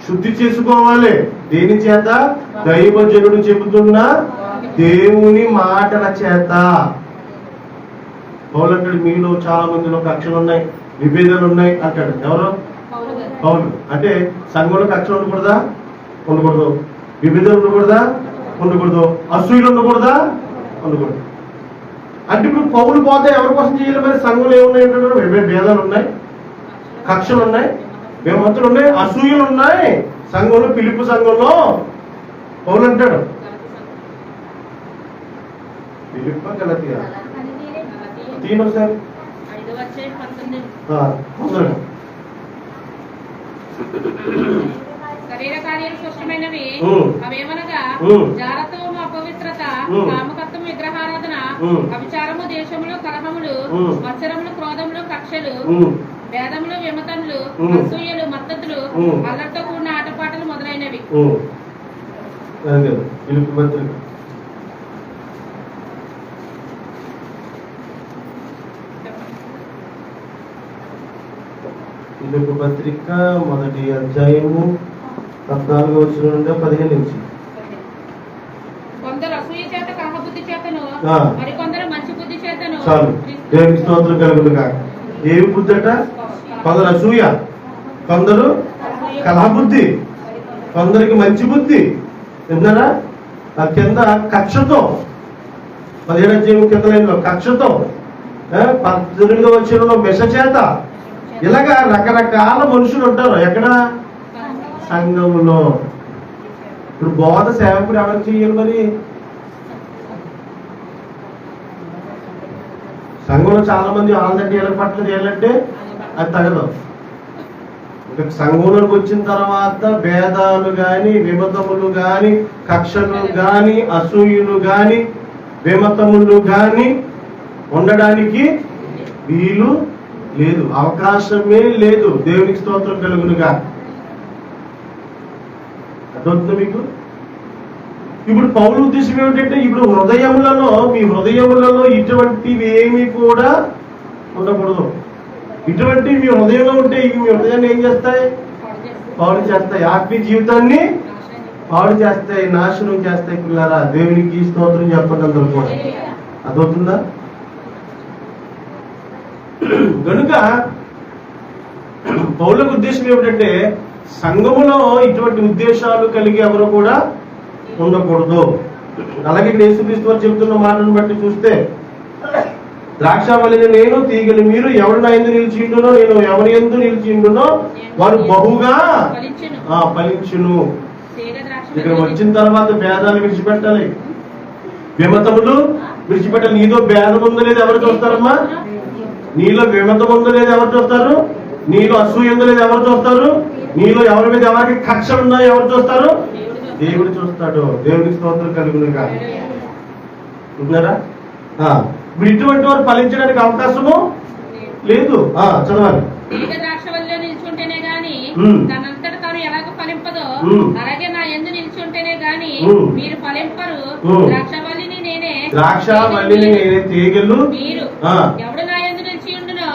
శుద్ధి చేసుకోవాలి. దేని చేత? దైవజనుడు చెబుతున్న దేవుని మాటల చేత. పౌలంటాడు మీలో చాలా మందిలో కక్షలు ఉన్నాయి, విభేదాలు ఉన్నాయి అంటాడు. ఎవరు? పౌలు. అంటే సంఘంలో కక్షలు ఉండకూడదా? ఉండకూడదు. విభేదాలు ఉండకూడదా? ఉండకూడదు. అసూయలు ఉండకూడదా? ఉండకూడదు. అంటే ఇప్పుడు పౌలు పోతే ఎవరి కోసం చేయాలి? మరి సంఘంలో ఏమున్నాయి అంటే భేదాలు ఉన్నాయి, కక్షలు ఉన్నాయి, మేమంతులు ఉన్నాయి, అసూయలు ఉన్నాయి సంఘంలో. పిలుపు సంఘంలో పౌలు అంటాడు పిలుపు గలతీయ తీను సార్ శరీర కార్యాలు స్పష్టమైనవి. అవేమనగా జారత్వము, అపవిత్రత, కామకత్వము, విగ్రహారాధన, అభిచారము, దేశములు, కలహములు, మత్సరములు, క్రోధములు, కక్షలు, భేదములు, విమతములు, అసూయలు, మద్దతులు, అల్లరితో కూడిన ఆటపాటలు మొదలైనవి. పిలుపు పత్రిక 1వ అధ్యాయము 14వ వచనం నుండి 15 నుంచి. కొందరు అసూయ చేత కలహబుద్ధి చేతను, మరి కొందరు మంచి బుద్ధి చేతను. చాలు. దేవునికి స్తోత్రం కలుగునుగా. ఏమి బుద్ధి అట? కొందరు అసూయ, కొందరు కలహబుద్ధి, కొందరికి మంచి బుద్ధి. విన్నారా? ఆ కింద కక్షతో 17వ అధ్యాయం కింద లైన్లో కక్షతో, 18వ వచనంలో మెష చేత. ఇలాగా రకరకాల మనుషులు ఉంటారు. ఎక్కడ? సంఘములో. ఇప్పుడు బోధ సేవకుడు ఎవరికి చెయ్యాలి మరి? సంఘంలో చాలా మంది ఆల్రెడీ ఎలా పట్టలేదు ఏంటంటే అది తగదు. ఇక సంఘంలోకి వచ్చిన తర్వాత భేదాలు గాని, విమతములు గాని, కక్షలు గాని, అసూయులు గాని, విమతములు గాని ఉండడానికి వీలు లేదు, అవకాశమే లేదు. దేవునికి స్తోత్రం కలుగునుగా. అర్థమవుతుంది మీకు? ఇప్పుడు పౌలు ఉద్దేశం ఏమిటంటే, ఇప్పుడు హృదయములలో, మీ హృదయములలో ఇటువంటివి ఏమీ కూడా ఉండకూడదు. ఇటువంటి మీ హృదయంలో ఉంటే ఇవి మీ హృదయాన్ని ఏం చేస్తాయి? పాడు చేస్తాయి. ఆత్మీయ జీవితాన్ని పాడు చేస్తాయి, నాశనం చేస్తాయి. పిల్లరా, దేవునికి స్తోత్రం చెప్పండి అందరూ కూడా. అదవుతుందా? కనుక పౌలకు ఉద్దేశం ఏమిటంటే, సంఘములో ఇటువంటి ఉద్దేశాలు కలిగి ఎవరు కూడా ఉండకూడదు. అలాగే యేసుక్రీస్తు వారు చెబుతున్న మాటను బట్టి చూస్తే, ద్రాక్షావల్లిని నేను, తీగలు మీరు, ఎవరు నా యందు నిలిచిండునో, నేను ఎవరి యందు నిలిచిండునో వారు బహుగా ఫలించును. ఇక్కడ వచ్చిన తర్వాత భేదాలు విడిచిపెట్టాలి, విమతములు విడిచిపెట్టాలి. నీలో భేదం ఉందో లేదు ఎవరు చూస్తారమ్మా? నీలో విమతం ఉందో లేదు ఎవరు చూస్తారు? నీలో అసూయ ఉందో లేదు ఎవరు చూస్తారు? నీలో ఎవరి మీద ఎవరికి కక్షలు ఉన్నాయో ఎవరు చూస్తారు? దేవుడు చూస్తాడు. దేవునికి స్తోత్రం కలుగునుగా. ఉన్నారా? ఇప్పుడు ఇటువంటి వారు ఫలించడానికి అవకాశము లేదు. చదవాలి. ద్రాక్షవల్లిలో నిల్చుంటేనే గాని తనంతట తాను ఎలాగ ఫలింపదో, అలాగే నా యందు నిల్చుంటేనే గాని మీరు ఫలింపరు. ద్రాక్షవల్లిని నేనే, తీగలు మీరు. ఎవడు నా యందు నిలిచి ఉండునో,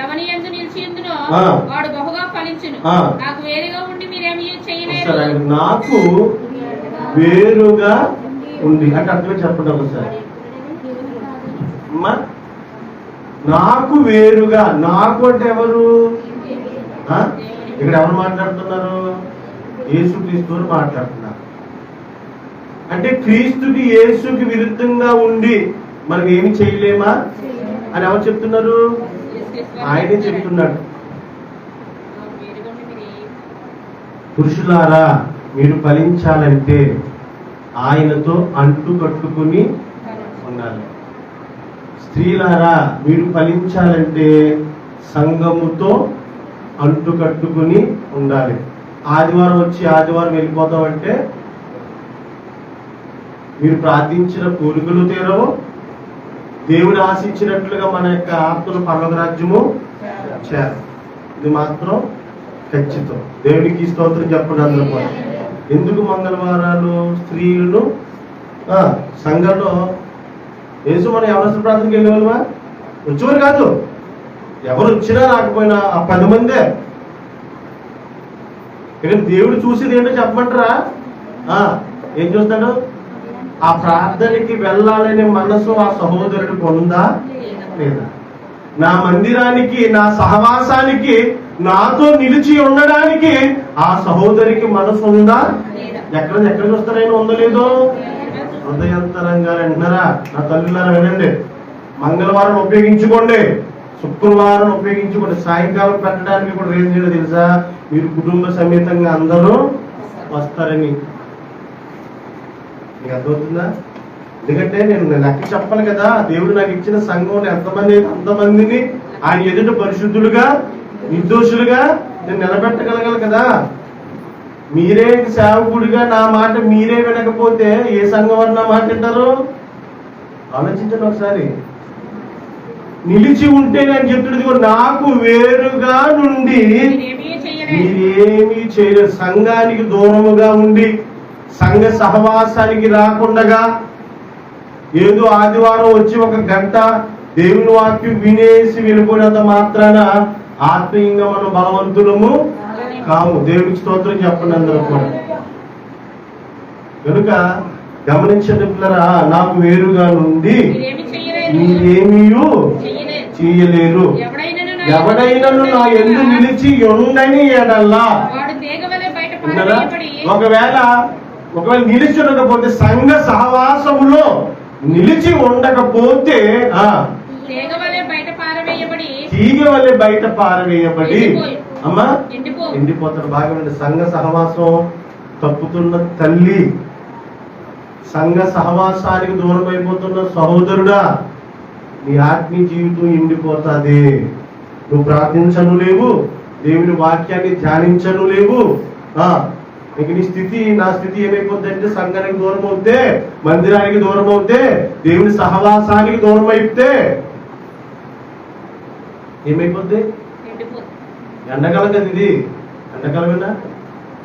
ఎవని యందు నిలిచి ఉండునో వాడు బహుగా ఫలించును. నాకు వేరుగా ఉండి మీరేమీ చేయలేరు. నాకు వేరుగా ఉంది అంటే అర్థమే చెప్పండి ఒకసారి. నాకు వేరుగా, నాకు అంటే ఎవరు? ఇక్కడ ఎవరు మాట్లాడుతున్నారు? యేసుక్రీస్తు మాట్లాడుతున్నారు. అంటే క్రీస్తుకి, యేసుకి విరుద్ధంగా ఉండి మనం ఏమి చేయలేమా అని ఎవరు చెప్తున్నారు? ఆయనే చెప్తున్నాడు. పురుషులారా, మీరు ఫలించాలంటే ఆయనతో అంటు కట్టుకుని ఉండాలి. స్త్రీలారా, మీరు ఫలించాలంటే సంఘముతో అంటు కట్టుకుని ఉండాలి. ఆదివారం వచ్చి ఆదివారం వెళ్ళిపోతామంటే మీరు ప్రార్థించిన కోరికలు తీరవు. దేవుడు ఆశించినట్లుగా మన యొక్క ఆత్మల పరలోక రాజ్యము చేరు. ఇది మాత్రం ఖచ్చితం. దేవునికి స్తోత్రం చెప్పండి అందరూ కూడా. ఎందుకు మంగళవారాలు స్త్రీలను సంఘంలో యేసు మనం ఎవరి ప్రార్థనకి వెళ్ళేవాళ్ళమా? వచ్చేవారు కాదు. ఎవరు వచ్చినా రాకపోయినా ఆ 10 మందే. ఇక్కడ దేవుడు చూసేది ఏంటో చెప్పమంటారా? ఏం చూస్తాడు? ఆ ప్రార్థనకి వెళ్ళాలనే మనసు ఆ సహోదరుడికి ఉందా లేదా? నా మందిరానికి, నా సహవాసానికి, నాతో నిలిచి ఉండడానికి ఆ సహోదరికి మనసు ఉందా? ఎక్కడ చూస్తారైనా ఉందో లేదో? హృదయంతరంగా అంటున్నారా? నా తల్లులారా వినండి, మంగళవారం ఉపయోగించుకోండి, శుక్రవారం ఉపయోగించుకోండి. సాయంకాలం పెట్టడానికి కూడా రేంజ్ చేయడం తెలుసా? మీరు కుటుంబ సమేతంగా అందరూ వస్తారని. మీకు అర్థమవుతుందా? ఎందుకంటే నేను లెక్క చెప్పాలి కదా. దేవుడు నాకు ఇచ్చిన సంఘంలో అంతమందిని ఆయన ఎదుట పరిశుద్ధులుగా, నిర్దోషులుగా నేను నిలబెట్టగలగాలి కదా. మీరే సేవకుడిగా నా మాట మీరే వినకపోతే ఏ సంఘం వారు నా మాట వింటారు? ఆలోచించండి ఒకసారి. నిలిచి ఉంటే నేను చెప్తున్నది కూడా, నాకు వేరుగా నుండి మీరేమీ చేయలేరు. సంఘానికి దూరముగా ఉండి, సంఘ సహవాసానికి రాకుండా, ఏదో ఆదివారం వచ్చి 1 గంట దేవుని వాక్యం వినేసి వెళ్ళిపోయినంత మాత్రాన ఆత్మీయంగా మనం బలవంతులము కాము. దేవుడికి స్తోత్రం చెప్పండి అందరూ కూడా. కనుక గమనించండి పిల్లరా, నాకు వేరుగా నుండి మీరేమీ చేయలేరు. ఎవడైనను నా యందు నిలిచి ఉండని ఎడల్లా. ఒకవేళ నిలిచి ఉండకపోతే, సంఘ సహవాసములో నిలిచి ఉండకపోతే తీగ వలె బయట పారవేయబడి అమ్మా ఎండిపోతారు. బాగా సంఘ సహవాసం తప్పుతున్న తల్లి, సంఘ సహవాసానికి దూరం అయిపోతున్న సహోదరుడా, నీ ఆత్మీయ జీవితం ఎండిపోతుంది. నువ్వు ప్రార్థించను లేవు, దేవుని వాక్యాన్ని ధ్యానించను లేవు. ఇక నీ స్థితి, నా స్థితి ఏమైపోద్ది అంటే సంఘానికి దూరం అవుతే, మందిరానికి దూరం అవుతే, దేవుని సహవాసానికి దూరం అయిపోతే ఏమైపోద్ది? ఎండాకాలం కదా ఇది, ఎండాకాలమేనా?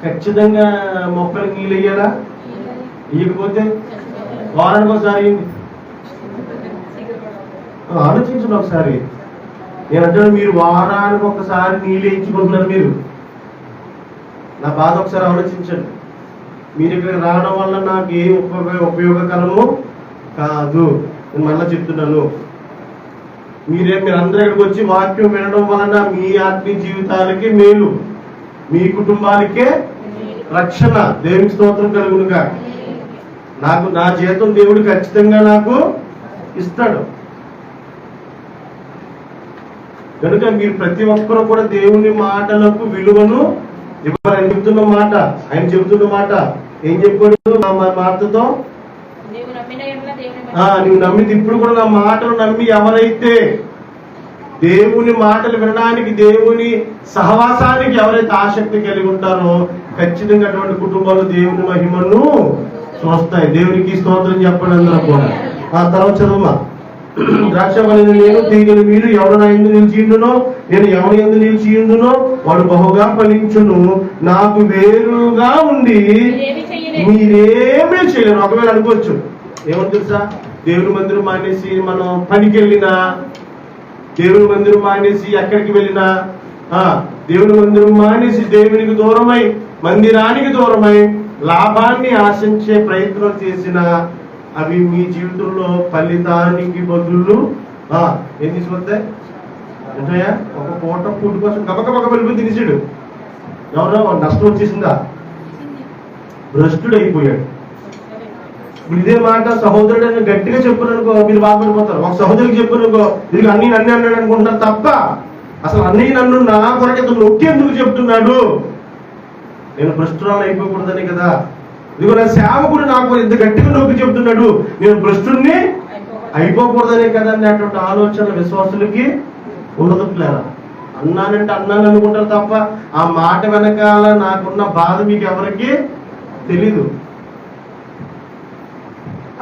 ఖచ్చితంగా మొక్కలకు నీళ్ళు వేయాలా? ఇవ్వకపోతే వారానికి ఒకసారి ఆలోచించండి. ఒకసారి నేను అంటాను, మీరు వారానికి ఒకసారి నీళ్ళు వేయించుకుంటున్నారు. మీరు నా బాధ ఒకసారి ఆలోచించండి. మీరు ఇక్కడికి రావడం వల్ల నాకు ఏ ఉపయోగకరము కాదు. నేను మళ్ళీ చెప్తున్నాను, మీరు అందరూ ఇక్కడికి వచ్చి వాక్యం వినడం వలన మీ ఆత్మీయ జీవితాలకి మేలు, మీ కుటుంబాలకే రక్షణ. దేవునికి స్తోత్రం కలుగునుగా. నాకు నా జీతం దేవుడు ఖచ్చితంగా నాకు ఇస్తాడు. కనుక మీరు ప్రతి ఒక్కరూ కూడా దేవుని మాటలకు విలువను ఇవ్వాలని చెబుతున్న మాట. ఆయన చెబుతున్న మాట ఏం చెప్పాడు? నా మాటతో నువ్వు నమ్మింది. ఇప్పుడు కూడా నా మాటలు నమ్మి ఎవరైతే దేవుని మాటలు వినడానికి, దేవుని సహవాసానికి ఎవరైతే ఆసక్తి కలిగి ఉంటారో ఖచ్చితంగా అటువంటి కుటుంబాలు దేవుని మహిమను చూస్తాయి. దేవునికి స్తోత్రం చెప్పండి అందరూ కూడా. ఆ తర్వాత చదువుమా. ద్రాక్షవల్లిని నేను, తీగలు మీరు. ఎవరు నా యందు నిలిచియుండునో, నేను ఎవరి యందు నిలిచియుండునో వాడు బహుగా ఫలించును. నాకు వేరుగా ఉండి మీరేమీ చేయలేరు. ఒకవేళ అనుకోవచ్చు, ఏమని తెలుసా, దేవుని మందిరం మానేసి మనం పనికి వెళ్ళినా, దేవుని మందిరం మానేసి ఎక్కడికి వెళ్ళినా, దేవుని మందిరం మానేసి దేవునికి దూరమై, మందిరానికి దూరమై లాభాన్ని ఆశించే ప్రయత్నం చేసిన అవి మీ జీవితంలో ఫలితానికి బదులు ఏం తీసుకొస్తాయి? ఏంటయ్యా, ఒక పూట ఫుడ్ కోసం గబగబగ వెళ్ళిపోయి తినేసాడు. ఎవరో నష్టం వచ్చేసిందా? భ్రష్టుడు అయిపోయాడు. ఇదే మాట సహోదరుడు అని గట్టిగా చెప్పారనుకో, మీరు బాధపడిపోతారు. ఒక సహోదరికి చెప్పారనుకో, ఇది అన్నీ నన్ను అన్నాడు అనుకుంటున్నారు తప్ప, అసలు అన్నీ నన్ను నా కొరకు ఇతను నొక్కేందుకు చెప్తున్నాడు? నేను భ్రష్టురాలు అయిపోకూడదని కదా. ఇదిగో నా సేవకుడు నాకు ఇంత గట్టిగా నొక్కి చెప్తున్నాడు, నేను భ్రష్టుడిని అయిపోకూడదనే కదా అనేటువంటి ఆలోచన విశ్వాసులకి ఉండదులేరా. అన్నానంటే అన్నాను అనుకుంటారు తప్ప ఆ మాట వెనకాల నాకున్న బాధ మీకు ఎవరికి తెలీదు.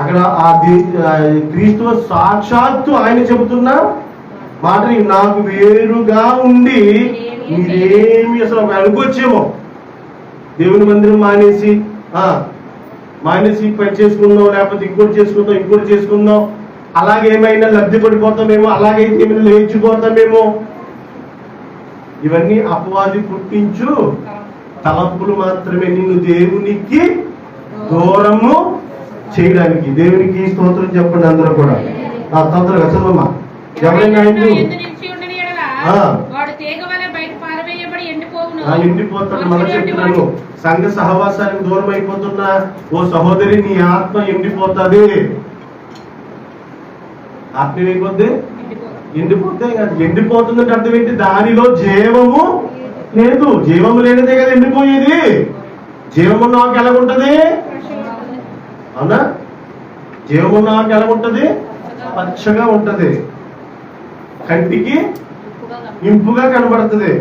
అక్కడ ఆ క్రీస్తు సాక్షాత్తు ఆయన చెబుతున్న మాట, నాకు వేరుగా ఉండి మీరేమి అసలు అనుకోవచ్చేమో, దేవుని మందిరం మానేసి పని చేసుకుందాం, లేకపోతే ఇంకోటి చేసుకుందాం, అలాగేమైనా లబ్ధి పడిపోతామేమో, అలాగైతే ఏమైనా లేచిపోతామేమో. ఇవన్నీ అపవాది పుట్టించు తలంపులు మాత్రమే, నిన్ను దేవునికి దూరము చేయడానికి. దేవునికి స్తోత్రం చెప్పండి అందరూ కూడా. తొందరగా చదవమ్మా. ఎవరైనా ఎండిపోతాడు. మనం చెప్తున్నాను, సంఘ సహవాసానికి దూరం అయిపోతున్న ఓ సహోదరి, నీ ఆత్మ ఎండిపోతుంది. ఆత్మ ఏమైపోద్ది? ఎండిపోతే. ఎండిపోతుందంటే అర్థం ఏంటి? దానిలో జీవము లేదు. జీవము లేనిదే కదా ఎండిపోయేది. జీవము నాకు ఎలాగుంటది? అవునా? జీవము నాకు ఎలాగుంటది? పచ్చగా ఉంటది, కంటికి ఇంపుగా కనబడుతుంది.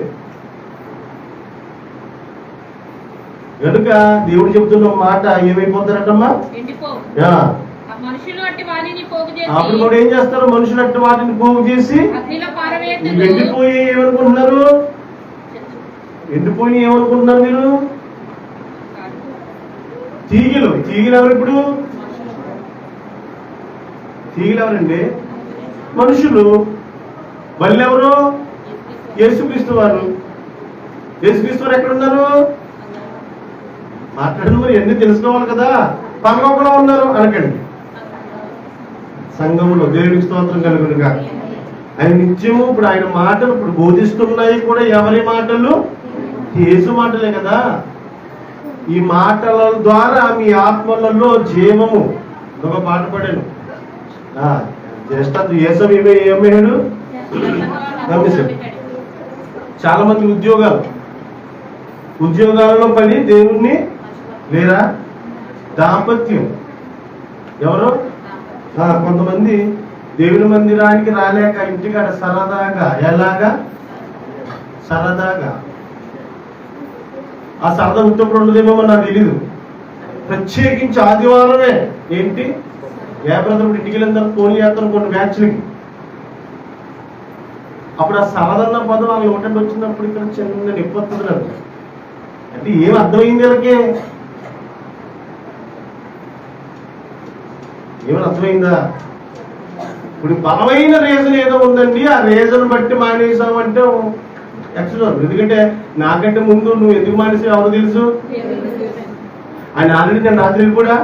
కనుక దేవుడు చెబుతున్న మాట ఏమైపోతారటమ్మా? అప్పుడు కూడా ఏం చేస్తారు? మనుషులు అట్టి వాటిని పోగు చేసి ఎండిపోయి ఏమనుకుంటున్నారు? ఎండిపోయి ఏమనుకుంటున్నారు మీరు? తీగలు ఎవరు? ఇప్పుడు తీగలు ఎవరండి? మనుషులు. వాళ్ళెవరు? యేసుక్రీస్తు వారు. యేసుక్రీస్తు వారు ఎక్కడున్నారు? మాట్లాడడం మరి ఎన్ని తెలుసుకోవాలి కదా. పరలోకంలో ఉన్నారు అనకండి. సంఘములో దేవునికి స్తోత్రం కలుగునుగా. ఆయన నిత్యము ఇప్పుడు ఆయన మాటలు ఇప్పుడు బోధిస్తున్నాయి కూడా ఎవరి మాటలు? యేసు మాటలే కదా. ఈ మాటల ద్వారా మీ ఆత్మలలో జీవము. ఒక పాట పాడాను, జ్యేష్ఠ యేసు ఏమయ్యాడు? చాలా మంది ఉద్యోగాలలో పని దేవుణ్ణి లేరా? దాంపత్యం ఎవరు? కొంతమంది దేవుని మందిరానికి రాలేక ఇంటికాడ సరదాగా, ఎలాగా సరదాగా, ఆ సరదా ఉత్తప్పుడు ఉండదేమో నాకు తెలీదు, ప్రత్యేకించి ఆదివారమే ఏంటి బ్రదర్ ఇంటికి వెళ్ళిన తర్వాత ఫోన్ చేస్తాను కొన్ని బ్యాచ్లకి. అప్పుడు ఆ సరదన్న పదం వాళ్ళు ఒకటి వచ్చినప్పుడు ఇక్కడ చిన్న నొప్పి వస్తుంది నాకు. అంటే ఏం అర్థమైంది వీళ్ళకి? ఏమైనా అర్థమైందా? ఇప్పుడు బలమైన రీజన్ ఏదో ఉందండి, ఆ రీజన్ బట్టి మానేసామంటే ఎక్సలెంట్. ఎందుకంటే నాకంటే ముందు నువ్వు ఎందుకు మానేసావు ఎవరు తెలుసు? ఆయన ఆల్రెడీ నేను రాత్రి కూడా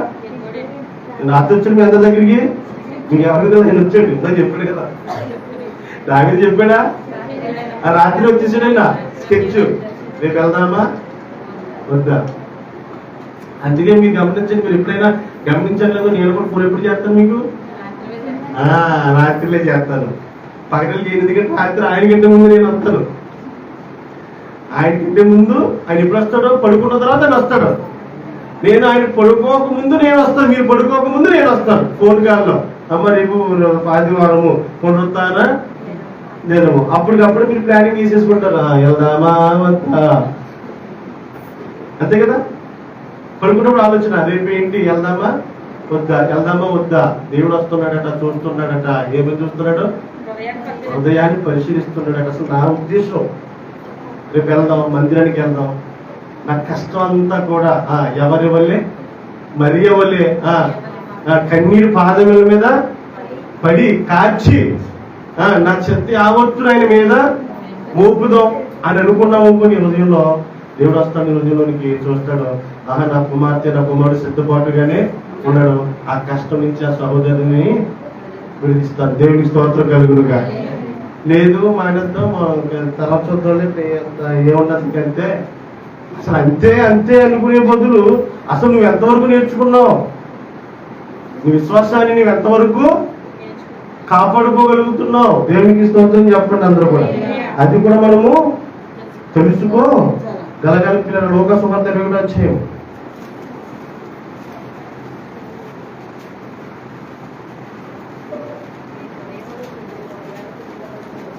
రాత్రి వచ్చాడు మీ అందరి దగ్గరికి. మీకు ఎవరికి కదా నేను వచ్చాడు ఇందా చెప్పాడు కదా, దాని చెప్పాడా? ఆ రాత్రి వచ్చేసాడైనా స్కెచ్, రేపు వెళ్దామా వద్దా? అందుకే మీరు గమనించండి, మీరు ఎప్పుడైనా గమనించలేదు, నేను కూడా ఫోన్ ఎప్పుడు చేస్తాను మీకు? రాత్రిలే చేస్తాను, పగటికి. ఎందుకంటే రాత్రి ఆయన కంటే ముందు నేను వస్తాను. ఆయన కంటే ముందు ఆయన ఎప్పుడు వస్తాడో పడుకున్న తర్వాత ఆయన వస్తాడు. నేను ఆయన పడుకోక ముందు నేను వస్తాను, మీరు పడుకోక ముందు నేను వస్తాను. ఫోన్ కాల్లో అమ్మ రేపు ఆదివారము కొనుస్తానా నేను, అప్పటికప్పుడు మీరు ప్లానింగ్ చేసేసుకుంటారు, వెళ్దామా వద్దా, అంతే కదా? పడుకున్నప్పుడు ఆలోచన రేపు ఏంటి, వెళ్దామా వద్దా, వెళ్దామా వద్దా. దేవుడు వస్తున్నాడట, చూస్తున్నాడట. ఏమని చూస్తున్నాడు? హృదయాన్ని పరిశీలిస్తున్నాడట. అసలు నా ఉద్దేశం రేపు వెళ్దాం, మందిరానికి వెళ్దాం. నా కష్టం అంతా కూడా ఎవరి వల్లే? మరియ వల్లే. కన్నీరు పాదముల మీద పడి కార్చి నా శక్తి ఆవత్తును ఆయన మీద మోపుదాం అని అనుకున్నాం. అనుకుని హృదయంలో దేవుడు వస్తాడు, హృదయంలోనికి చూస్తాడు. నా కుమార్తె, నా కుమారుడు సిద్ధపాటుగానే ఉన్నాడు. ఆ కష్టం నుంచి ఆ సహోదరుని విడిస్తాడు. దేవునికి స్తోత్రం కలుగునుగా. లేదు మానేద్దాం, తర్వాత చూద్దాం, ఏమున్నది అంటే అసలు అంతే అంతే అనుకునే బదులు అసలు నువ్వు ఎంతవరకు నేర్చుకున్నావు? నీ విశ్వాసాన్ని నువ్వు ఎంతవరకు కాపాడుకోగలుగుతున్నావు? దేవునికి స్తోత్రం చెప్పండి అందరూ కూడా. అది కూడా మనము తెలుసుకోగలగాలి. లోక సువార్త 21వ అధ్యాయం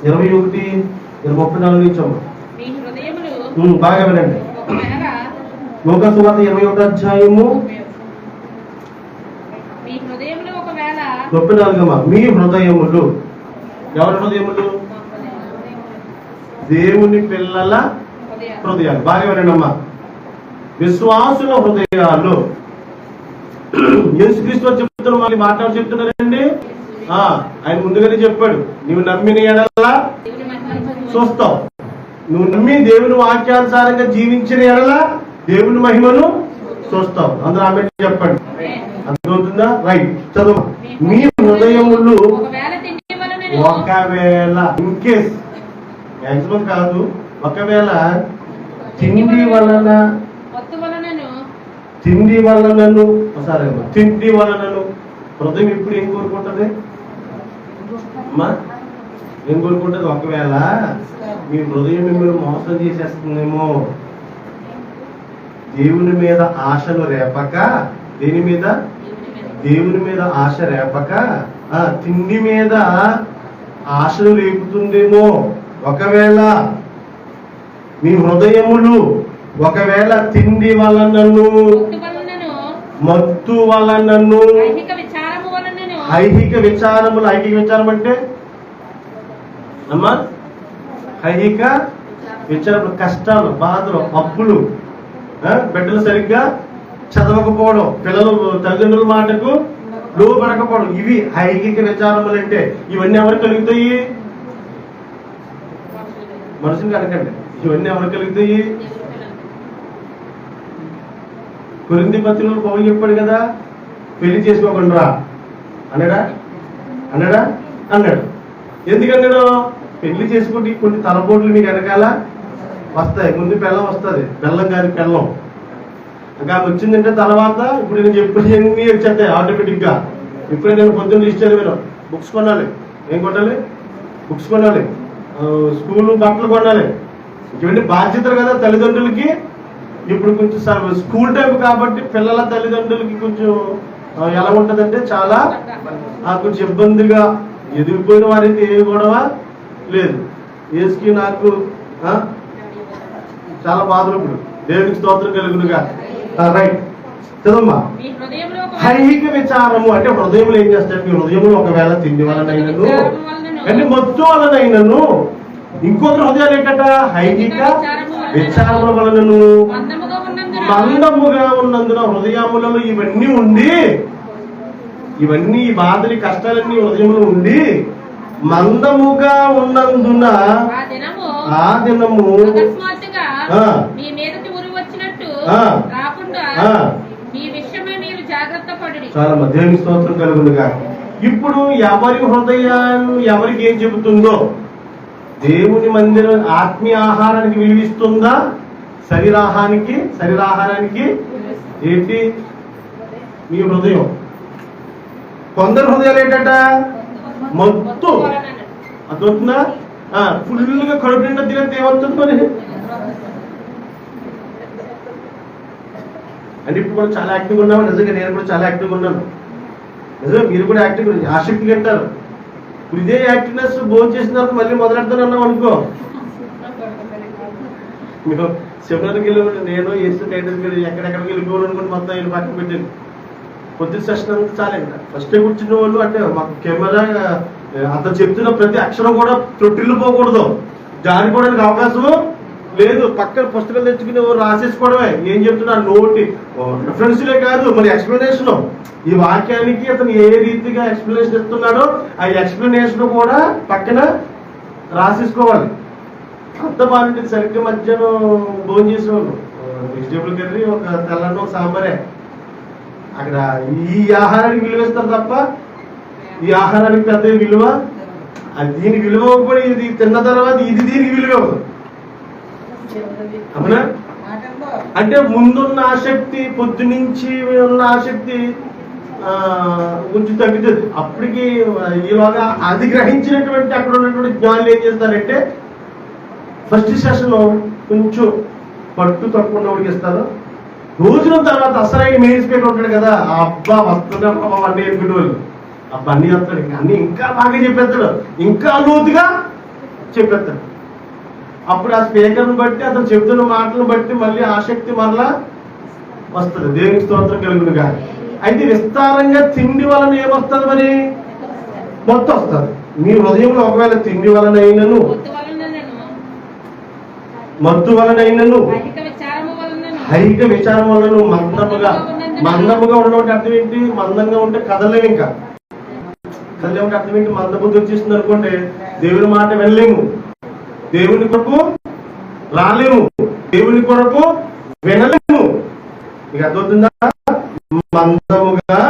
21-34 నుంచి బాగా వినండి. లోక సువార్త 21వ అధ్యాయము 34. మీ హృదయములు, ఎవరి హృదయములు? దేవుని పిల్లల హృదయాలు. బాగా వినండి అమ్మా. విశ్వాసుల హృదయాలు. యేసుక్రీస్తు చెప్తున్నారు, మళ్ళీ మాట్లాడి చెప్తున్నారండి. ఆయన ముందుగానే చెప్పాడు, నువ్వు నమ్మిన ఎడల చూస్తావు. నువ్వు నమ్మి దేవుని వాక్యానుసారంగా జీవించిన ఎడల దేవుని మహిమను చూస్తావు. అందరూ ఆమె చెప్పండి. అర్థమవుతుందా? రైట్, చదువు. మీ హృదయములు ఒకవేళ ఇన్కేస్ మ్యాక్సిమం కాదు, ఒకవేళ తిండి వలనను సరే తిండి వలనను హృదయం ఇప్పుడు ఏం కోరుకుంటది అమ్మా? ఏం కోరుకుంటది? ఒకవేళ మీ హృదయం మిమ్మల్ని మోసం చేసేస్తుందేమో, దేవుని మీద ఆశలు రేపక, దేని మీద? దేవుని మీద ఆశ రేపక తిండి మీద ఆశలు రేపుతుందేమో. ఒకవేళ మీ హృదయములు ఒకవేళ తిండి వలనను, మత్తు వలనను, ఐహిక విచారములు. ఐహిక విచారం అంటే అమ్మా ఐహిక విచారములు, కష్టాలు, బాధలు, అప్పులు, బిడ్డలు సరిగ్గా చదవకపోవడం, పిల్లలు తల్లిదండ్రుల మాటకు లోబడకపోవడం, ఇవి ఐహిక విచారములు. అంటే ఇవన్నీ ఎవరు కలుగుతాయి? మనుషుని అడగండి, ఇవన్నీ ఎవరు కలుగుతాయి? కొరింథీ పత్రికలో పౌలు చెప్పాడు కదా, పెళ్లి చేసుకోకుండా రా అన్నాడా? అన్నాడు. ఎందుకన్నాడు? పెళ్లి చేసుకుంటే కొన్ని తలపోట్లు మీకు వెనకాల వస్తాయి. ముందు బెల్లం వస్తుంది, బెల్లం కాదు బెల్లం. ఇంకా వచ్చిందంటే తర్వాత ఇప్పుడు నేను చెప్పేవన్నీ వచ్చేస్తాయి ఆటోమేటిక్గా. ఇప్పుడే నేను పొద్దున్న ఇచ్చాను, మీరు బుక్స్ కొనాలి. ఏం కొనాలి? బుక్స్ కొనాలి, స్కూల్ బట్టలు కొనాలి. ఇవన్నీ బాధ్యతలు కదా తల్లిదండ్రులకి. ఇప్పుడు కొంచెం స్కూల్ టైం కాబట్టి పిల్లల తల్లిదండ్రులకి కొంచెం ఎలా ఉంటుందంటే చాలా కొంచెం ఇబ్బందిగా, ఎదిగిపోయిన వారైతే ఏ గొడవ లేదు. ఏసుకి నాకు చాలా బాధలు. ఇప్పుడు దేవునికి స్తోత్రం కలుగునుగా. రైట్, చదమ్మా. ఐహిక విచారము అంటే హృదయంలో ఏం చేస్తారు? మీ హృదయంలో ఒకవేళ తిండి వలనైనను అంటే మొత్తం వలనైనను, ఇంకొక హృదయాలు ఏంటట? ఐహిక విచారముల వలనను మందముగా ఉన్నందున, హృదయములలో ఇవన్నీ ఉండి, ఇవన్నీ ఈ బాధలు కష్టాలన్నీ హృదయంలో ఉండి మందముగా ఉన్నందున ఆ దినము చాలా దేవుని స్తోత్రం కలుగునుగా. ఇప్పుడు ఎవరి హృదయాన్ని ఎవరికి ఏం చెబుతుందో, దేవుని మందిరం ఆత్మీయ ఆహారానికి విలువిస్తుందా, శరీరాహారానికి ఏంటి? మీ హృదయం. కొందరు హృదయాలు ఏంటట? మొత్తం అదవుతుందా? ఫుల్గా కడుపు నిండా తినది ఏమవుతుంది మరి అంటే ఇప్పుడు కూడా చాలా యాక్టివ్గా ఉన్నాము. నిజంగా నేను కూడా చాలా యాక్టివ్గా ఉన్నాను. నిజంగా మీరు కూడా యాక్టివ్గా ఆసక్తిగా అంటారు. ఇప్పుడు ఇదే యాక్టివ్నెస్ భోజనం చేసిన తర్వాత మళ్ళీ మొదలెడతానన్నాం అనుకో. మీరు సెమినార్కి వెళ్ళి నేను ఏసు టైటర్కి వెళ్ళి ఎక్కడెక్కడికి వెళ్ళిపోవాలి అనుకుని మొత్తం వీళ్ళు పక్కన పెట్టాను. పొద్దున్న సెషన్ అంతా చాలా ఇంకా ఫస్ట్ కూర్చున్న వాళ్ళు అంటే మాకు కెమెరా అతను చెప్తున్న ప్రతి అక్షరం కూడా తొట్టిల్లు పోకూడదు, జారిపోవడానికి అవకాశం లేదు. పక్కన పుస్తకాలు తెచ్చుకుని రాసేసుకోవడమే. ఏం చెప్తున్నా నోటి రిఫరెన్స్లే కాదు, మరి ఎక్స్ప్లెనేషన్. ఈ వాక్యానికి అతను ఏ రీతిగా ఎక్స్ప్లెనేషన్ ఇస్తున్నాడో ఆ ఎక్స్ప్లెనేషన్ కూడా పక్కన రాసేసుకోవాలి. అంత బాగుంటుంది. సరిగ్గా మధ్యాహ్నం భోజనం చేసేవాళ్ళు వెజిటేబుల్ కర్రీ, ఒక తెల్లని, ఒక సాంబారే. అక్కడ ఈ ఆహారానికి విలువ ఇస్తారు తప్ప ఈ ఆహారానికి పెద్ద విలువ, దీనికి విలువ కూడా ఇది తిన్న తర్వాత ఇది దీనికి విలువ అవ్వదు. అవునా? అంటే ముందున్న ఆసక్తి, పొద్దునుంచి ఉన్న ఆసక్తి కొంచెం తగ్గుతుంది. అప్పటికి ఈలోగా అది గ్రహించినటువంటి అక్కడ ఉన్నటువంటి జ్ఞానులు ఏం చేస్తారంటే ఫస్ట్ సెషన్ కొంచెం పట్టు తక్కువ ఉన్నవాడికి ఇస్తారు. రోజుల తర్వాత అసలైన మెయిన్ స్పీకర్ ఉంటాడు కదా, అబ్బా వస్తున్నాడు అన్నీ నేర్పినోళ్ళు, అబ్బా అన్నీ వస్తాడు, అన్ని ఇంకా బాగా చెప్పేస్తాడు, ఇంకా లోతుగా చెప్పేస్తాడు. అప్పుడు ఆ స్పీకర్ని బట్టి అతను చెబుతున్న మాటలను బట్టి మళ్ళీ ఆసక్తి మరలా వస్తుంది. దేవునికి స్తోత్రం కలుగునుగా. అయితే విస్తారంగా తిండి వలన ఏమొస్తుంది? మరి మొత్తం వస్తుంది. మీ హృదయంలో ఒకవేళ తిండి వలనైనను, మత్తు వలనైనను, ఐహిక విచారం వలన మందముగా ఉండడం అర్థం ఏంటి? మందంగా ఉంటే కదలేము. ఇంకా కదలేమంటే అర్థం ఏంటి? మందబుద్ధి వచ్చేస్తుంది అనుకోండి, దేవుని మాట వెళ్ళలేము, దేవుని కొరకు రాలేము, దేవుని కొరకు వినలేము. మీకు అర్థమవుతుందా? మందముగా